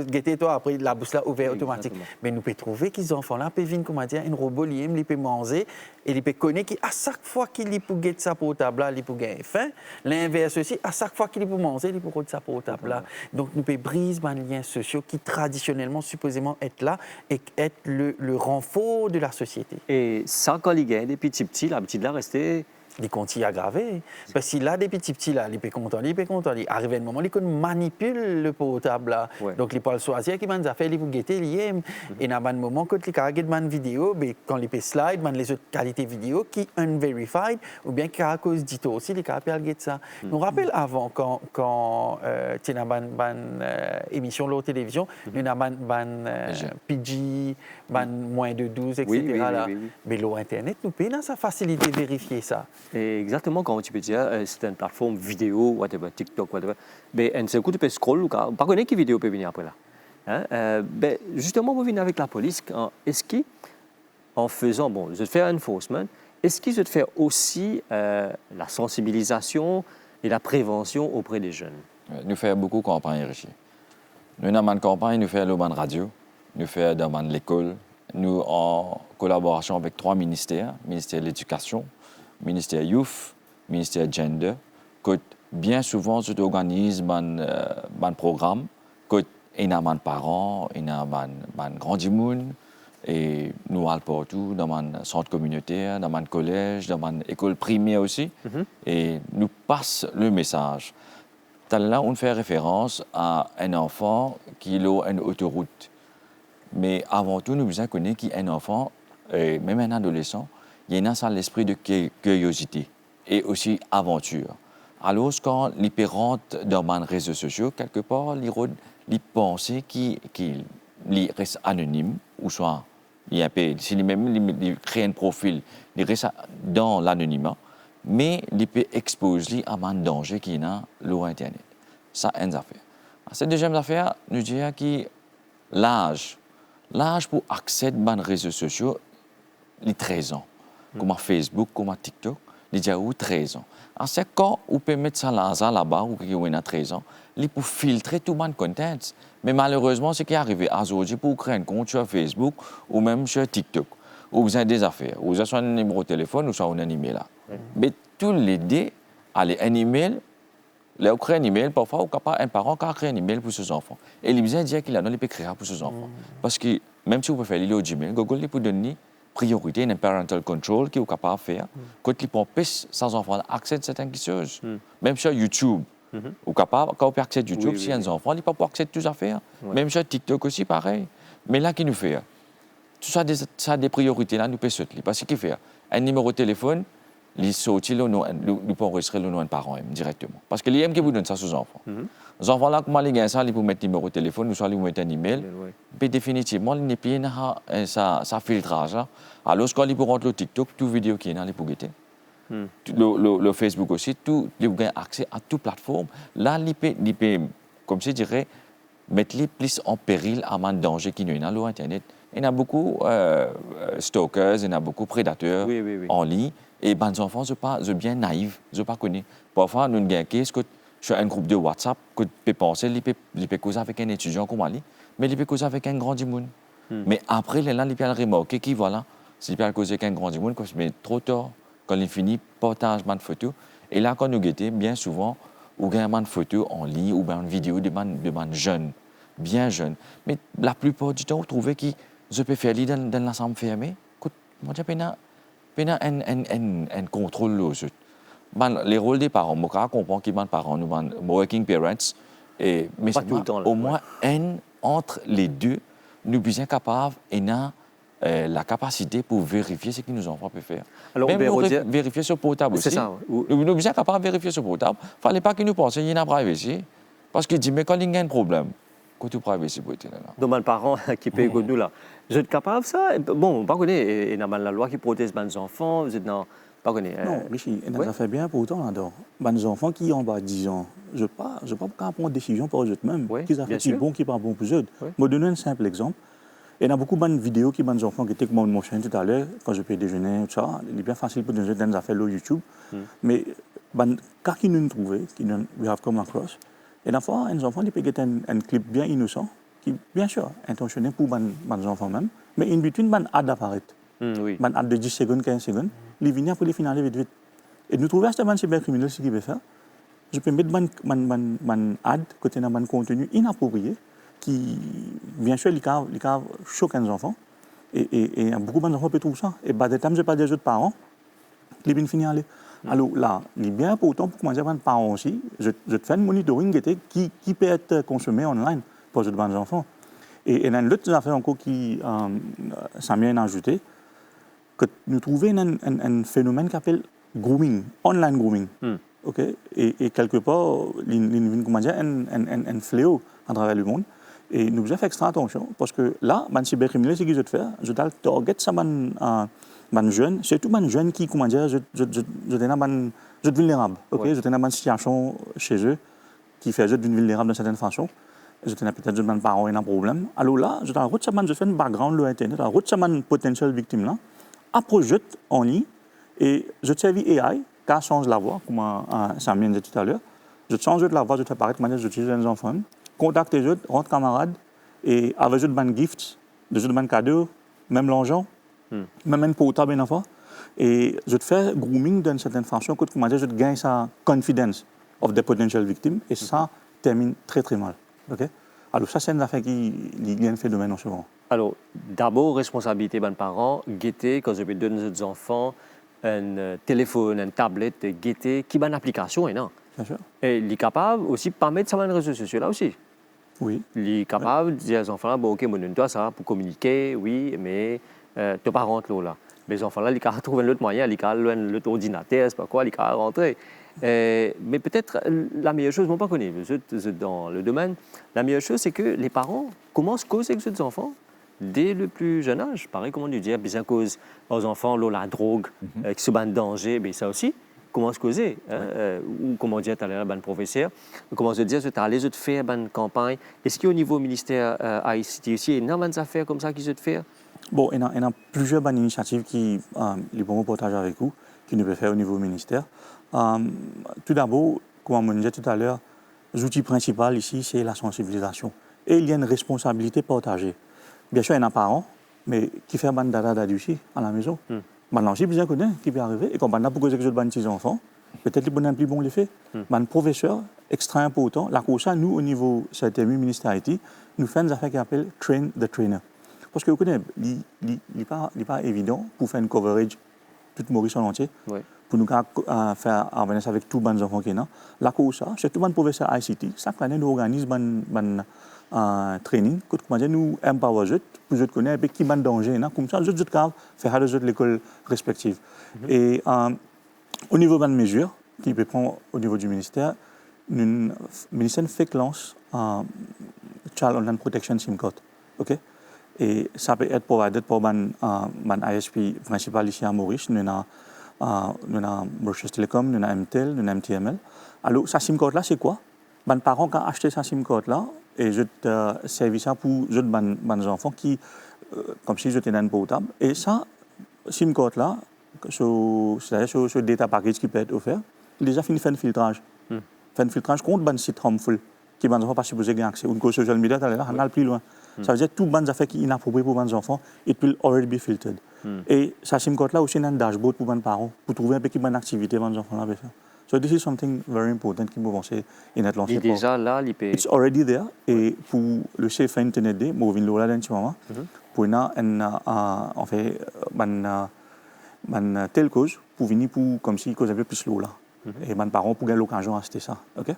guettez-toi, après la bouche là ouverte automatique. Mais nous pouvons trouver que les enfants là peuvent venir, comment dire, un robot lié, ils peuvent manger et ils peuvent connaître qu'à chaque fois qu'ils peuvent guetter sa portable là, ils peuvent gagner faim. L'inverse aussi, à chaque fois qu'ils peuvent manger, ils peuvent guetter sa portable là. Donc, nous pouvons briser les liens sociaux qui traditionnellement, supposément, être là et être le renfort de la société. Et ça, quand ils gagnent des petits, l'habitude là, rester... Il continue à aggraver. Parce qu'il a des petits là, il peut content. Il arrive un moment, il manipule le portable là. Donc, il peut le choisir, il peut faire, il peut guetter, il aime. Et dans un moment, quand il regarde une vidéo, quand il peut slide, les autres qualités vidéo qui sont unverified, ou bien à cause d'ito aussi, il peut guetter ça. Je me rappelle avant, quand tu as une émission de la télévision, il y a une PG, moins de 12, etc. Mais l'Internet, nous payons sa facilité de vérifier ça. Et exactement, comme tu peux dire, c'est une plateforme vidéo, whatever, TikTok, whatever. Mais un seul coup, tu peux scroller, pas connaître quelle vidéo peut venir après là. Justement, vous venez avec la police, est-ce qu'en faisant, bon, je vais faire enforcement, est-ce qu'ils veulent faire aussi la sensibilisation et la prévention auprès des jeunes? Nous faisons beaucoup de campagnes ici. Nous avons une campagne, nous faisons la radio, nous faisons dans l'école, nous en collaboration avec 3 ministères, ministère de l'Éducation, ministère Youth, ministère Gender, que bien souvent, ils organisent un programme, que il y a des parents, il y a des grands monde, et nous allons partout, dans un centre communautaire, dans un collège, dans une école primaire aussi, et nous passons le message. Là, on fait référence à un enfant qui a une autoroute. Mais avant tout, nous devons connaître qu'il y a un enfant, et même un adolescent, il y a ça l'esprit de curiosité et aussi aventure. Alors, quand les parents dans les réseaux sociaux, quelque part, ils pensent qu'ils restent anonymes, ou soit si ils créent un profil, ils restent dans l'anonymat, mais ils peuvent exposer à un danger qui est dans l'Internet. Ça, c'est une affaire. Cette deuxième affaire, nous disons que l'âge pour accéder aux réseaux sociaux, les 13 ans. Comme à Facebook, comme à TikTok, il y a 13 ans. Alors, c'est quand on peut mettre ça là-bas, ou qui a 13 ans, il peut filtrer tout le content. Mais malheureusement, ce qui est arrivé aujourd'hui pour créer un compte sur Facebook ou même sur TikTok, où vous avez des affaires, où vous avez soit un numéro de téléphone ou soit un email là. Mais tous les deux, allez, un email, là, on crée un email, parfois, un parent qui a créé un email pour ses enfants. Et il besoin de dire qu'il a donné les créer pour ses enfants. Parce que même si vous pouvez faire l'île au Gmail, Google il peut donner priorité, un parental control qui est capable de faire, quand il peut empêcher ses enfants d'accéder à certaines choses. Même sur YouTube, ou capable, quand on peut accéder à YouTube, si un enfant, il ne peut pas accéder à toutes les affaires. Même sur TikTok aussi, pareil. Mais là, qui nous fait? Tout ça, ça des priorités là, nous peut sauter. Parce qu'il fait un numéro de téléphone, il saute, nous peut enregistrer le nom de parent directement. Parce que l'IM qui vous donne ça aux enfants. Les enfants là, comment ils gagnent ça, ils peuvent mettre un numéro de téléphone, ou soit ils mettent un email. Mais définitivement, il n'y a pas ça filtrage. Alors, quand ils peuvent rentrer le TikTok, toute vidéo qui est là, ils peuvent guetter. Le Facebook aussi, ils ont accès à toute plateforme. Là, ils peuvent, comme je dirais, mettre les plus en péril à un danger qui est dans l'Internet. Il y a beaucoup de stalkers, il y a beaucoup de prédateurs en ligne. Et les enfants sont bien naïfs, ils ne pas connaissent. Parfois, nous avons que sur un groupe de WhatsApp, que tu peux penser, ils peuvent causer avec un étudiant comme Ali, mais ils peuvent causer avec un grand monde. Mais après, ils peuvent remarquer qu'ils voilà, s'ils peuvent causer avec un grand monde, mais trop tard, quand ils finissent, partage de photos. Et là, quand nous guettons, bien souvent, ou bien une photo en ligne, ou bien une vidéo de jeunes, bien jeunes. Mais la plupart du temps, vous trouvez qu'ils peuvent faire dans l'ensemble fermé. Moi, je un contrôle là-dessus. Les rôles des parents, je comprends qu'ils sont parents, nous sommes working parents, mais pas tout le temps, là, au moins entre les deux, nous sommes capables et avons la capacité pour vérifier ce que nos enfants peuvent faire. Alors, même nous vérifier sur portable aussi. C'est ça. Nous sommes capables de vérifier sur portable. Il ne fallait pas que nous pensions qu'il y a une privacy. Parce qu'il dit, mais quand il y a un problème, quand tu privacy pour être là. Donc, les parents qui payent nous là, vous êtes capable de ça? Bon, on connaît, il y a la loi qui protège les enfants, vous êtes dans. Pas connaît. Non, Richie, ça fait bien pourtant là-dedans. Les enfants qui ont 10 ans, je ne sais pas prendre une décision pour eux-mêmes. Qui ont fait bon, qui pas bon pour eux. Je vais donner un simple exemple. Il y a beaucoup de vidéos qui ont des enfants qui étaient comme mon chien tout à l'heure, quand je peux déjeuner, tout ça. Il est bien facile pour donner des affaires sur YouTube. Mais quand ils nous trouvent, we have come across, et la fois, un enfant, il peut avoir un clip bien innocent, qui, bien sûr, intentionné pour les enfants même, mais in between, un ad apparaît. Un ad de 10 secondes, 15 secondes, il vient pour les finales vite. Et nous trouvons que c'est un cybercriminel ce qu'il veut faire. Je peux mettre un ad, côté d'un contenu inapproprié, qui, bien sûr, il choque les enfants. Et beaucoup d'enfants peuvent trouver ça. Et par des temps, je parle des autres parents, ils viennent finir aller. Alors là, il est bien important pour commencer par les parents aussi. Je te fais un monitoring qui peut être consommé online pour les enfants. Et il y a une autre affaire encore qui s'est bien ajoutée, que nous trouvons un phénomène qui s'appelle grooming, online grooming. Okay? Et quelque part, il y a un fléau à travers le monde. Et nous devons faire extra attention, parce que là, les cybercriminels, ce qu'ils veulent faire, je dois target ça, les jeunes, surtout les jeunes qui, comment dire, je suis vulnérable. Okay? Je suis dans une situation chez eux qui fait que je suis vulnérable d'une certaine façon. Je suis peut-être un parent et un problème. Alors là, je fais un background sur Internet, je suis potentiel victime là, approche en ligne, et je servis AI, qui change la voix, comme Samien disait tout à l'heure. Je change la voix, je fais paraître comment j'utilise les enfants. Contacte les autres, rentre camarades, et avec eux, des gifts, des cadeaux, même l'argent, même un portable une fois. Et je te fais grooming d'une certaine façon, que je gagne sa confidence of the potential victim, et ça termine très très mal. Okay? Alors ça, c'est une affaire qui est un phénomène en ce moment. Alors, d'abord, responsabilité des parents, guetter, quand je vais donner aux enfants un téléphone, une tablette, guetter, qui a une application, non? Bien sûr. Et il est capable aussi de permettre ça dans les réseaux sociaux là aussi. Oui. Il est capable de dire aux enfants, bon, ok, moi, donne-toi ça pour communiquer, oui, mais tu pas rentré là. Mais les enfants là, ils peuvent trouver un autre moyen, ils peuvent l'autre ordinateur, c'est pas quoi, ils peuvent rentrer. Mais peut-être la meilleure chose, moi, pas connu, dans le domaine, la meilleure chose, c'est que les parents commencent à causer avec leurs enfants dès le plus jeune âge. Pareil, comment dire, bien cause aux enfants, la drogue, qui se battent danger, mais ça aussi. comment se causer, ou comment dire, tu as l'air, professeur, comment se dire, tu as allé faire une campagne. Est-ce qu'au niveau ministère ICT aussi, il y a des affaires comme ça qui se fait? Bon, il y a plusieurs bonnes initiatives qui les pourront partager avec vous, qui nous peuvent faire au niveau ministère. Tout d'abord, comme on disait tout à l'heure, l'outil principal ici, c'est la sensibilisation. Et il y a une responsabilité partagée. Bien sûr, il y a un parent, mais qui fait un dada ici, à la maison. Maintenant, aussi, bien connu, qui peut arriver. Et comme on a beaucoup de petits enfants, peut-être les bonnes plus bon les fait. Un professeur, extra important, la cause ça, nous, au niveau CTMU, ministère IT, nous faisons une affaire qui s'appelle Train the Trainer. Parce que vous connaissez, il n'est pas évident pour faire une coverage toute Maurice en entier, pour nous faire avancer avec tous les enfants qui sont là. La cause ça, c'est tout le professeur ICT, chaque année nous organisons un training, nous empower eux, pour eux connaître qui est en danger, comme ça, eux capables de faire l'école respective. Et au niveau de mesures, qui peut prendre au niveau du ministère, le ministère fait que lance Child Online Protection SIM card. Okay? Et ça peut être provided par un ISP principal ici à Maurice. Nous avons Mauritius Telecom, nous avons MTEL, nous avons MTML. Alors, sa SIM card-là, c'est quoi? Les parents qui ont acheté sa SIM card-là, et je servis ça pour les enfants qui, comme si j'étais dans un portable. Et ça, SIM card-là, c'est-à-dire sur le data package qui peut être offert, il a déjà fini de faire un filtrage. Faire un filtrage contre les sites harmful, qui les enfants pas supposés avoir accès. Une cause social media, on a plus loin. Ça veut dire que toutes les affaires qui sont inappropriées pour les enfants, it will already be filtered. Et ça SIM card là aussi un dashboard pour les parents, pour trouver un peu qui bonne activité pour les enfants là. So this is something very important qui me pensait être lancé. Il est déjà là, il peut... It's already there. Et pour le Safe Internet Day, moi je viens là dans ce moment, pour en fait une telle cause pour venir pour comme si cause avait plus l'eau là. Et les parents pour gagner l'occasion d'acheter ça. OK?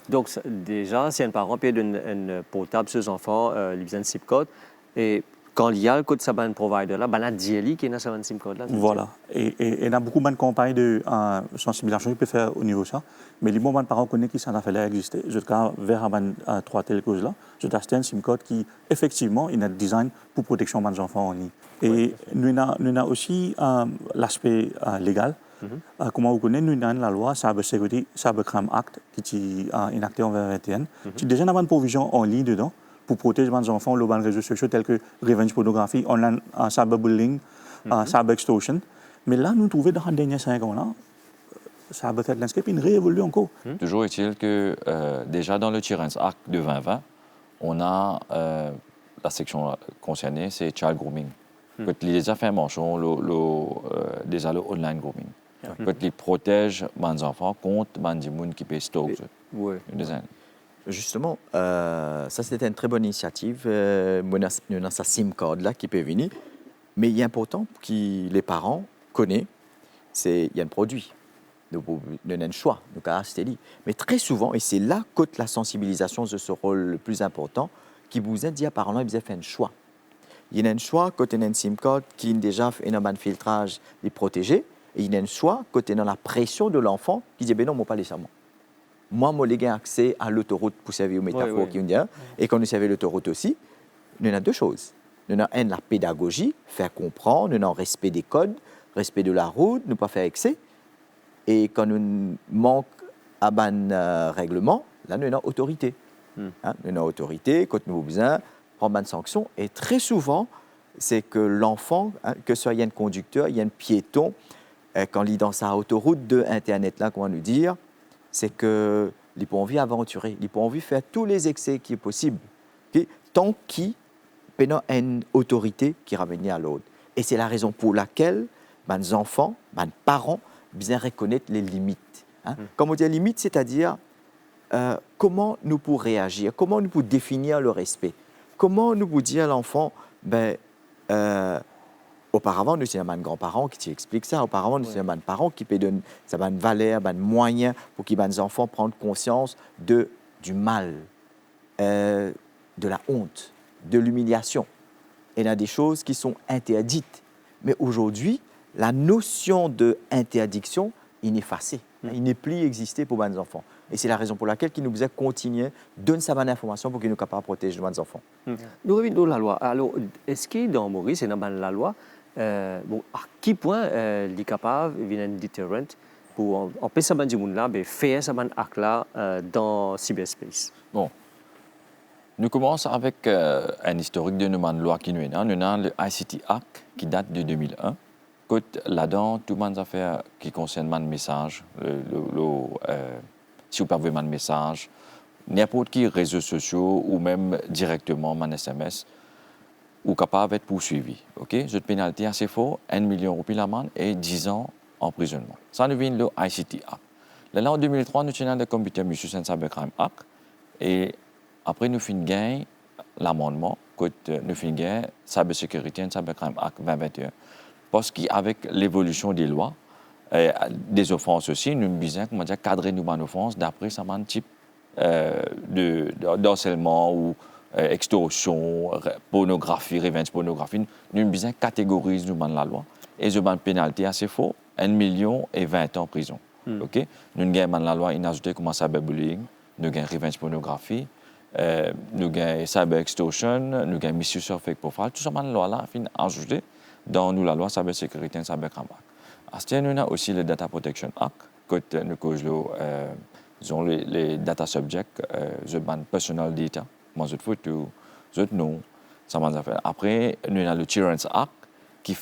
Donc, déjà, si un parent peut donner un portable à ses enfants, il besoin de SIM code. Et quand il y a le code de provider là, il y a DLI qui est dans ce SIM code là. Voilà. Et il y a beaucoup de campagnes de sensibilisation qui peuvent faire au niveau de ça. Mais les bons parents connaissent qui ça fait là exister. Je vais vers trois telles causes là. Je vais acheter un SIM code qui, effectivement, il a design pour protection des enfants en ligne. Et nous avons aussi l'aspect légal. Comment vous connaissez, nous avons la loi Cybercrime Act qui est enactée en 2021. Qui déjà une provision en ligne dedans pour protéger les enfants sur les réseaux sociaux tels que revenge pornographie, online cyberbullying, cyberextortion. Mais là, nous trouvons dans les derniers 5 ans, là, Cyber Landscape, il réévolue encore. Toujours est-il que déjà dans le Children's Act de 2020, on a la section concernée, c'est Child Grooming. Quand il les a fait mention, déjà le online grooming. Quand il protège les enfants contre les gens qui peuvent stalker. Justement, ça c'était une très bonne initiative. Nous avons sa SIM card là qui peut venir. Mais il est important que les parents connaissent, il y a un produit. Nous avons un choix, nous avons acheté. Mais très souvent, et c'est là que la sensibilisation de ce rôle le plus important, qui vous a dit à parents, ils ont fait un choix. Il y a un choix quand on a une SIM card qui déjà fait un filtrage les protéger. Et il y a un choix quand on a la pression de l'enfant qui dit, ben non, moi pas nécessairement. Moi, j'ai accès à l'autoroute pour servir aux métaphores qui ont dit. Et quand nous servons l'autoroute aussi, nous avons deux choses. Nous avons la pédagogie, faire comprendre, nous avons respect des codes, respect de la route, ne pas faire excès. Et quand nous manquons à un règlement, là, nous avons autorité. Nous avons autorité, quand nous avons besoin, prendre une sanction. Et très souvent, c'est que l'enfant, que ce soit un conducteur, il y a un piéton, quand il est dans sa autoroute de Internet, là, comment nous dire, c'est qu'il n'a pas envie d'aventurer, il n'a pas envie de faire tous les excès qui est possible, tant qu'il a une autorité qui ramène à l'autre. Et c'est la raison pour laquelle les enfants, les parents, bien reconnaître les limites. Comme on dit limites, c'est-à-dire comment nous pouvons réagir, comment nous pouvons définir le respect. Comment nous pouvons dire à l'enfant, auparavant, nous avons un grand-parent qui explique ça. Auparavant, nous avons un parent qui peut donner une valeur, un moyen pour que les enfants prennent conscience du mal, de la honte, de l'humiliation. Et il y a des choses qui sont interdites. Mais aujourd'hui, la notion d'interdiction est effacée. Il n'est plus existé pour les enfants. Et c'est la raison pour laquelle il nous faisait continuer de donner sa bonne information pour qu'ils nous soient capables de protéger les enfants. Nous revenons à la loi. Alors, est-ce que dans Maurice et dans la loi, à quel point il est capable de devenir un deterrent pour empêcher ça du monde là, ben faire ça acte là dans cyberspace. Bon. Nous commençons avec un historique de nos loi qui nous est là. Nous avons le ICT Act qui date de 2001. Là-dedans, tout le monde a fait qui concerne le message, si vous pouvez avoir un message, n'importe quel réseaux sociaux ou même directement un SMS, ou capable d'être poursuivi. OK? Cette pénalité assez fort, 1 million de roupies l'amende et 10 ans d'emprisonnement. Ça nous vient le ICT Act. Là, en 2003, nous avons le Computer Misuse and Cybercrime Act. Et après, nous finissons gagner l'amendement, nous finissons gagner Cyber Security and Cybercrime Act 2021. Parce qu'avec l'évolution des lois, des offenses aussi, nous devons cadrer nos offenses d'après ce type d'harcèlement ou extorsion, pornographie, revenge pornographie. Nous devons catégoriser la loi. Et je une pénalité assez forte, 1 million et 20 ans en prison. Okay? Nous avons la loi inajoutée comme cyberbullying, nous avons revenge pornographie, nous avons cyber extortion, nous avons misuse of fake profile. Tout ça, la loi est ajoutée dans la loi Cyber Security and Cybercrime Act. Ensuite, nous avons aussi le Data Protection Act, que nous avons les data subjects, les personal data, moi, je photos, je nom, ça m'a fait. Après, nous avons le Children's Act, qui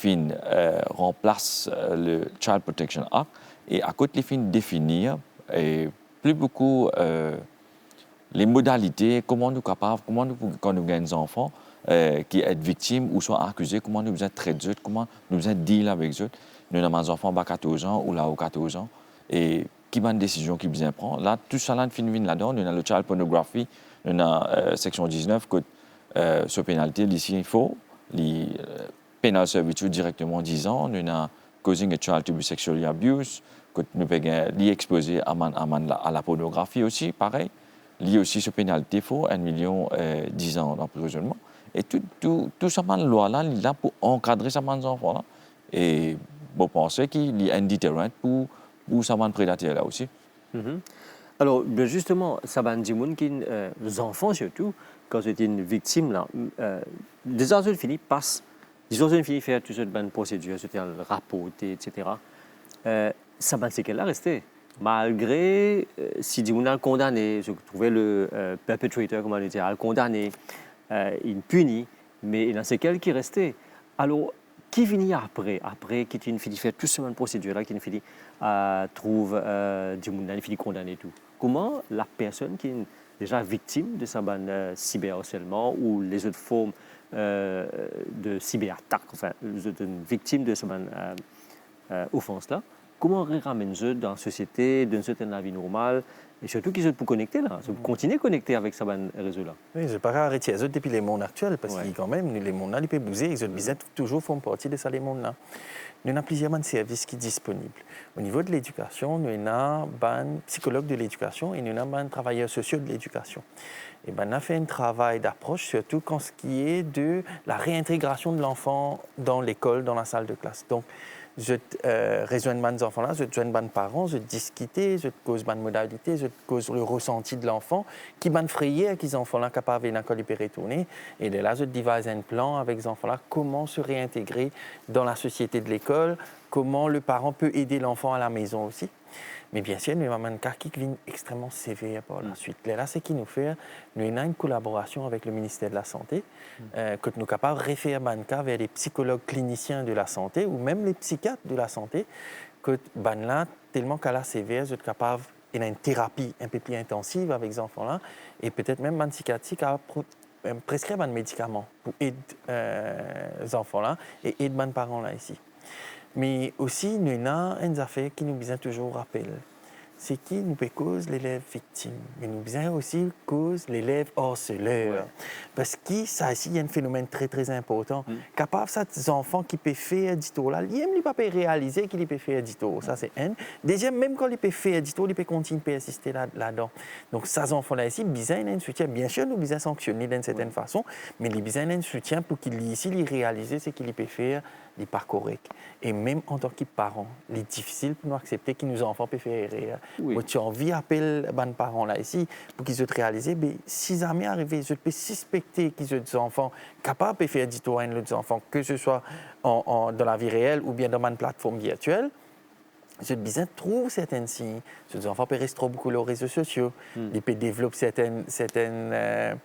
remplace le Child Protection Act, et à côté, il définir plus beaucoup les modalités, comment nous capables, quand nous avons des enfants qui sont victimes ou sont accusés, comment nous devons traiter eux, comment nous devons deal avec eux. Nous avons des enfants à 14 ans ou là, 14 ans, et qui ont une décision qu'ils besoin prendre. Là, tout ça, là, finit là-dedans. Nous avons le child pornography, nous avons section 19, que ce pénalité, ici, il faut, les penal servitude directement 10 ans. Nous avons causing a child to be sexually abused, que nous pouvons l'exposer à la pornographie aussi, pareil. Lié aussi ce pénalité, il faut 1 million 10 ans d'emprisonnement. Et tout ça, la loi là, là pour encadrer ces enfants-là. Et vous pensez qu'il y a un déterrent pour ces prédateurs là aussi. Alors, justement, ça va dire que les enfants surtout, quand c'est une victime, là, des adultes finis passent, des adultes finis faire toute cette bonne procédure, c'est-à-dire le rapporter, etc. Ça va c'est qu'elle a resté. Malgré, si on a condamné, je trouvais le perpetrator, comment on dit, à le condamner, il punit, mais il y a ces qui restait. Alors, qui finit après qui finit faire toute cette procédure-là, qui finit trouve du monde, qui finit condamner tout. Comment la personne qui est déjà victime de ce cyberharcèlement ou les autres formes de cyberattaque, enfin, une victime de cette offense-là, comment on ramène eux dans la société, dans la vie normale, et surtout qu'ils sont pour connecter là, pour continuer à connecter avec ce réseau-là. Oui, je ne vais pas arrêter les autres depuis les mondes actuels, parce que quand même, les mondes là, ils peuvent bouger, les autres visiteurs toujours font partie de ça, les mondes là. Nous avons plusieurs services qui sont disponibles. Au niveau de l'éducation, nous avons un psychologue de l'éducation et nous avons un travailleur social de l'éducation. Et on a fait un travail d'approche, surtout quand ce qui est de la réintégration de l'enfant dans l'école, dans la salle de classe. Donc, je rejoins les enfants-là, je joins les parents, je discute, je cause les modalités, je cause le ressenti de l'enfant, qui m'a frayé avec les enfants-là capables d'un école hyper retourner. Et de là, je devise un plan avec les enfants-là, comment se réintégrer dans la société de l'école, comment le parent peut aider l'enfant à la maison aussi. Mais bien sûr, nous avons un cas qui vient extrêmement sévère par la suite. Là, c'est qui nous fait, nous avons une collaboration avec le ministère de la Santé, que nous sommes capables de référer un cas vers les psychologues cliniciens de la santé ou même les psychiatres de la santé, que là, tellement qu'à la sévère, nous sommes capables d'une une thérapie un peu plus intensive avec ces enfants-là, et peut-être même un psychiatrique à prescrire un médicament pour aider les enfants-là et aider les parents-là ici. Mais aussi, nous avons une affaire qui nous besoin toujours rappeler. C'est qui nous peut cause l'élève victime, mais nous besoin aussi cause l'élève harceleur. Ouais. Parce que ça ici, il y a un phénomène très très important. Capable ça des enfants qui peuvent faire du tout là, ils ne peuvent pas réaliser qu'ils peuvent faire du tout. Ça c'est un. Deuxième, même quand ils peuvent faire du tout, ils peuvent continuer à assister là-dedans. Donc ces enfants là ici, besoin d'un soutien. Bien sûr, nous besoin sanctionner d'une certaine façon, mais ils besoin d'un soutien pour qu'ils ici ils réalisent ce qu'ils peuvent faire. n'est pas correct. Et même en tant que parents, il est difficile pour nous accepter que nos enfants peuvent faire erreur. Oui. Moi, tu as envie d'appeler les parents là ici pour qu'ils soient réalisés, mais si jamais arrivé, je peux suspecter qu'ils ont des enfants capables de faire du tout à un autre enfant, que ce soit dans la vie réelle ou bien dans une plateforme virtuelle. je bien trouve certains signes. Les enfants peuvent rester trop beaucoup sur les réseaux sociaux. Ils peuvent développer certains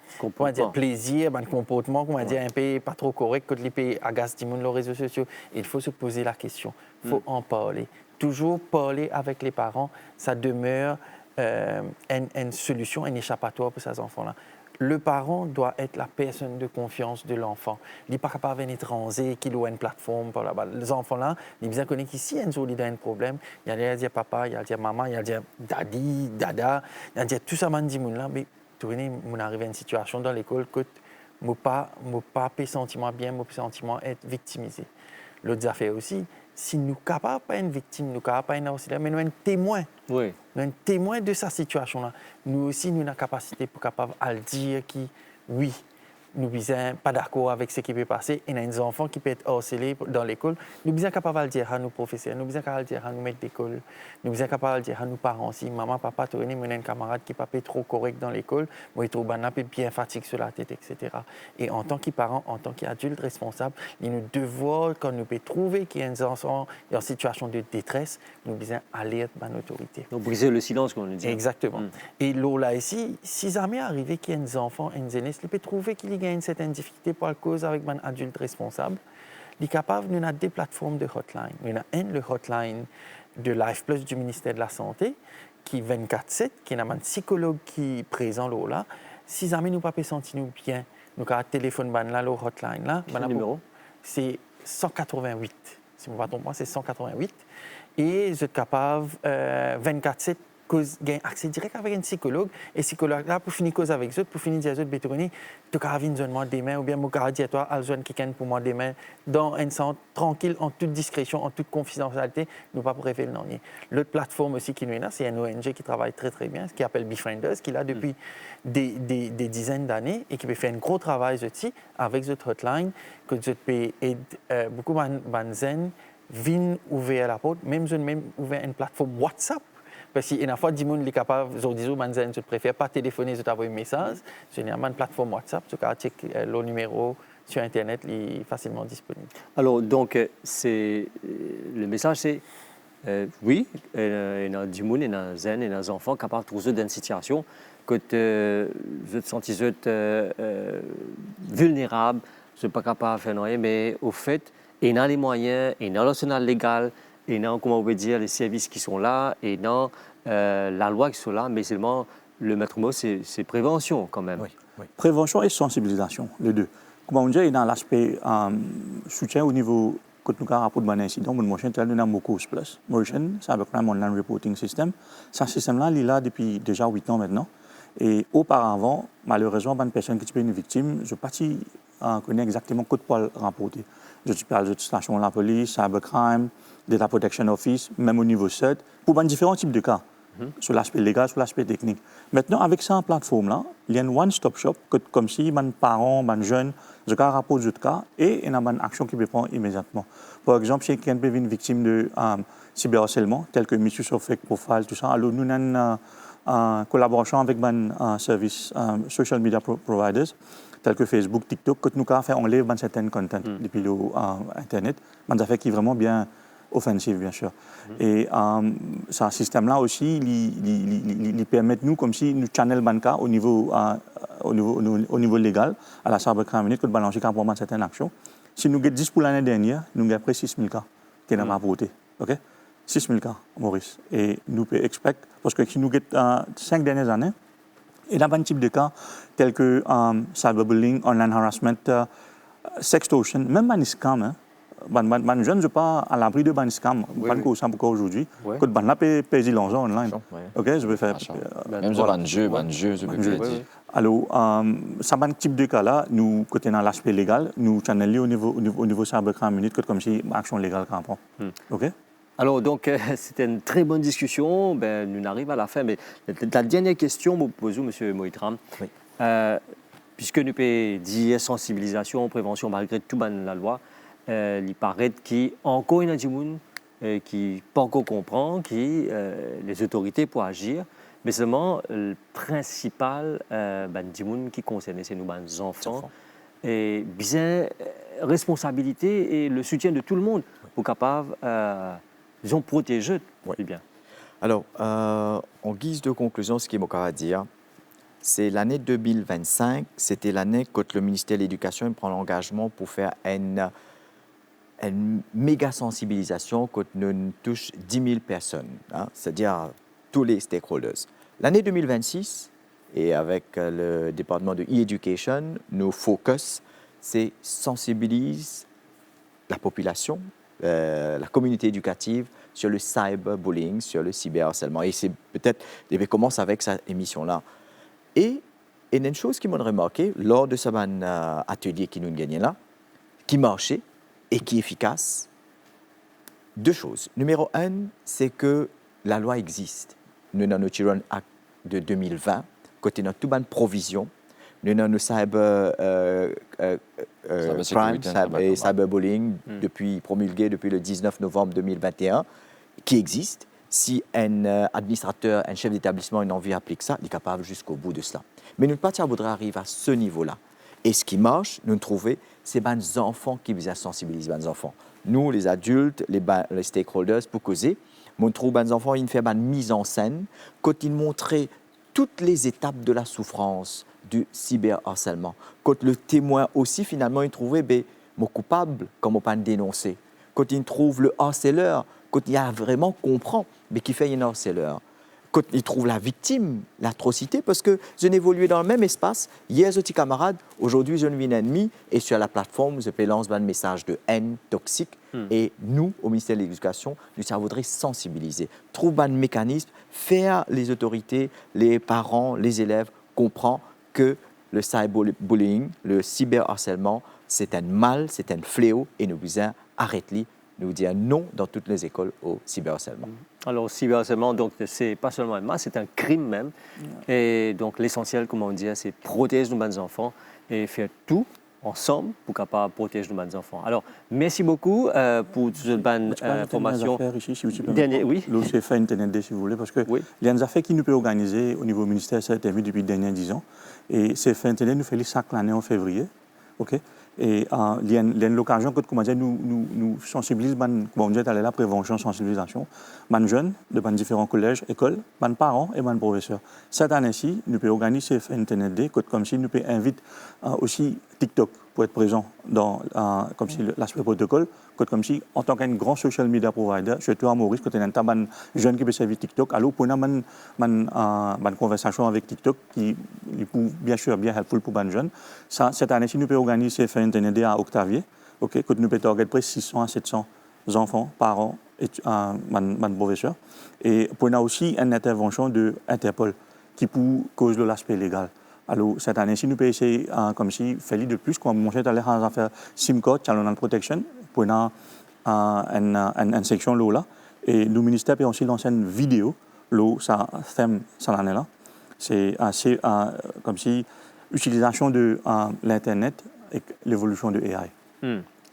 plaisirs, un comportement, un peu pas trop correct, quand ils peuvent agacer sur les réseaux sociaux. Il faut se poser la question. Il faut en parler. Toujours parler avec les parents, ça demeure une solution, un échappatoire pour ces enfants-là. Le parent doit être la personne de confiance de l'enfant. Il n'est pas capable d'un étranger qui a une plateforme. Les enfants-là, ils bien connaissent qu'ici, il y a un problème. Il y a dire papa, il y a dire maman, il y a dire daddy, dada, il y a dire tout ça, mais tout on arrive à une situation dans l'école que je n'ai pas sentiment bien, je sentiment être victimisé. L'autre affaire aussi, si nous ne sommes pas une victime, nous ne sommes pas un auxiliaire, mais nous sommes un témoin. Oui. Nous sommes un témoin de sa situation-là. Nous aussi, nous avons la capacité pour capable de dire que oui, nous ne sommes pas d'accord avec ce qui peut passer. Et nous avons des enfants qui peuvent être harcelés dans l'école. Nous sommes capables de le dire à nos professeurs, nous sommes capables de le dire à nos maîtres d'école, nous sommes capables de le dire à nos parents aussi. Maman, papa, tu as un camarade qui n'est pas trop correct dans l'école, moi, il est bien fatigué sur la tête, etc. Et en tant que parents, en tant qu'adultes responsables, il nous devoir, quand nous pouvons trouver qu'il y a un enfant en situation de détresse, nous devons alerter l'autorité. Donc briser le silence, comme on le dit. Exactement. Et là ici, si jamais arrivé qu'il y a des enfants et des jeunes, ils peuvent trouver qu'il y a une certaine difficulté pour la cause avec un adulte responsable, il est capable, nous avons des plateformes de hotline. Nous avons le hotline de Life Plus du ministère de la Santé, qui est 24/7, qui est un psychologue qui est présent là. Si jamais nous ne pouvons pas sentir bien, nous avons un téléphone là, le hotline là. Quel numéro? C'est 188. Si je ne me trompe pas, c'est 188. Et vous êtes capable 24/7 gagner accès direct avec un psychologue. Et le psychologue là, pour finir cause avec eux, pour finir dire aux bétonniers, tu as envie de moi demain, ou bien tu as dit à toi, Alzon quelqu'un pour moi demain, dans un centre tranquille, en toute discrétion, en toute confidentialité, nous pas pour révéler le nom. L'autre plateforme aussi qui nous est là, c'est une ONG qui travaille très très bien, qui s'appelle Befrienders, qui est là depuis des dizaines d'années et qui peut faire un gros travail aussi avec cette hotline, que je peux aider beaucoup de zen, viennent ouvrir la porte, même ouvert une plateforme WhatsApp. Parce qu'il y a une fois, des gens sont capables, je préfère pas téléphoner, je t'envoie un message. Il y a une plateforme WhatsApp, tu peux checker le numéro sur Internet, il est facilement disponible. Alors, donc, le message, c'est oui, il y a des gens, il y a des enfants capables de trouver dans une situation que je te sens vulnérable, je ne suis pas capable de faire rien, mais au fait, il y a les moyens, il y a l'arsenal légal, et non, comment on peut dire, les services qui sont là, et non, la loi qui sont là, mais seulement le maître mot, c'est prévention quand même. Oui, oui. Prévention et sensibilisation, les deux. Comme on dit, il y a l'aspect soutien au niveau, quand nous avons rapport d'un incident, nous avons Mocos Plus. Motion, c'est avec un online reporting system. Ce système-là, il est là depuis déjà 8 ans maintenant. Et auparavant, malheureusement, une personne qui est une victime, je ne sais pas connais exactement quoi de quoi rapporter. Je parle de station de la police, cybercrime, Data Protection Office, même au niveau 7, pour différents types de cas, sur l'aspect légal, sur l'aspect technique. Maintenant, avec cette plateforme-là, il y a une one-stop shop, comme si les parents, les jeunes, je rapportent ce cas et il y a une action qui peut prendre immédiatement. Par exemple, si quelqu'un est une victime de cyberharcèlement, tel que misuse sur fake profile, tout ça, alors nous avons une collaboration avec un service social media providers, tels que Facebook, TikTok, que nous avons fait enlever certains contenus depuis Internet, mais fait qui est vraiment bien offensif, bien sûr. Et ce système-là aussi, il permet nous, comme si nous channel banca au niveau légal, à la cybercrime minute, que de balancer pour certaines actions. Si nous avons 10 pour l'année dernière, nous avons près 6 000 cas qui n'ont pas apporté. OK? 6 000 cas, Maurice. Et nous pouvons expect, parce que si nous avons 5 dernières années, il y a un type de cas tels que cyberbullying, online harassment, sextortion, même un scam. Hein. Les jeunes ne sont pas à l'abri de scam. Pas encore aujourd'hui. Quand on a payé l'argent online. Ok, je vais faire. Même sur un jeu, je peux dire. Alors, ça un type de cas-là, nous, côté dans l'aspect légal, nous channelons au niveau cybercrime minute, comme si action légale qu'on prend. Ok. Alors, donc, c'était une très bonne discussion. Nous arrivons à la fin. Mais la dernière question, vous posez, M. Moïtram, puisque nous pouvons dire sensibilisation, prévention, malgré tout la loi, il paraît qu'il y a encore une gens qui ne pas encore comprend, qui les autorités pour agir. Mais seulement, le principal, qui concerne, c'est nous, les enfants. Et bien, responsabilité et le soutien de tout le monde pour capable disons, protéger Oui. plus bien. Alors, en guise de conclusion, ce qu'il m'a dire, c'est l'année 2025, c'était l'année quand le ministère de l'Éducation prend l'engagement pour faire une méga sensibilisation quand nous touche 10 000 personnes, hein, c'est-à-dire tous les stakeholders. L'année 2026, et avec le département de e-education, nos focus, c'est sensibiliser la population, la communauté éducative sur le cyberbullying, sur le cyberharcèlement. Et c'est peut-être, je commence avec cette émission-là. Et il y a une chose qui m'a remarqué lors de ce atelier qui nous gagnait là, qui marchait et qui est efficace. Deux choses. Numéro un, c'est que la loi existe. Nous avons notre Children Act de 2020, côté notre tout bonne provision. Nous avons nos crime et cyberbullying promulgué depuis le 19 novembre 2021, qui existe. Si un administrateur, un chef d'établissement, une envie applique ça, il est capable jusqu'au bout de cela. Mais nous ne voudrait arriver à ce niveau-là. Et ce qui marche, nous trouvons, c'est les enfants qui vous sensibilisent les enfants. Nous, les adultes, les stakeholders, pour causer, nous trouvons les enfants, ils font une mise en scène, quand ils montrent toutes les étapes de la souffrance du cyberharcèlement. Quand le témoin aussi, finalement, il trouvait, mon coupable, comme on peut dénoncer. Quand il trouve le harceleur, quand il a vraiment comprend, mais qui fait un harceleur. Quand il trouve la victime, l'atrocité, parce que je n'évoluais dans le même espace. Hier, je suis camarade, aujourd'hui, je vis un ennemi, et sur la plateforme, je peux lancer un message de haine toxique. Et nous, au ministère de l'Éducation, nous voudrait sensibiliser, trouver un mécanisme, faire les autorités, les parents, les élèves comprennent que le cyberbullying, le cyberharcèlement, c'est un mal, c'est un fléau, et nous devons arrêter, nous dire non dans toutes les écoles au cyberharcèlement. Alors, cyberharcèlement, donc, c'est pas seulement un mal, c'est un crime même. Et donc, l'essentiel, comme on dit, c'est protéger nos enfants et faire tout ensemble pour capable protéger nos enfants. Alors, merci beaucoup pour cette bonne information. Oui. Le CFA Internet, si vous voulez, parce que il y a des affaires qui nous peut organiser au niveau ministère, ça a été vu depuis les derniers 10 ans. Et CFA Internet nous fait chaque année en février. OK? Et il y a l'occasion que nous sensibilisons, la prévention, sensibilisation, les jeunes de différents collèges, écoles, les parents et les professeurs. Cette année-ci, nous pouvons organiser Internet Day, comme si nous pouvons inviter aussi TikTok pour être présent dans comme si l'aspect protocole, comme si en tant qu'un grand social media provider, surtout à Maurice, quand il y a un jeune qui peut servir TikTok, alors pour nous, une conversation avec TikTok qui est bien sûr bien helpful pour les jeunes. Cette année-ci, nous pouvons organiser Internet Day à Octavier, okay, que nous pouvons organiser près 600 à 700 enfants, parents et professeurs. Et pour nous aussi une intervention de Interpol qui pour cause de l'aspect légal. Alors, cette année-ci, nous pouvons essayer, comme si, faire de plus, comme on allait faire SIM card, Channel Protection, pour une section là. Et le ministère peut aussi lancer une vidéo, ça thème, ça l'année là. C'est assez, comme si, utilisation de l'Internet et l'évolution de AI.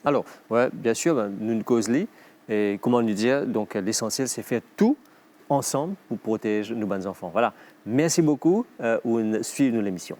Alors, ouais, bien sûr, nous une cause là. Et comment nous dire, donc l'essentiel, c'est faire tout ensemble pour protéger nos enfants. Voilà. Merci beaucoup. Suivez-nous l'émission.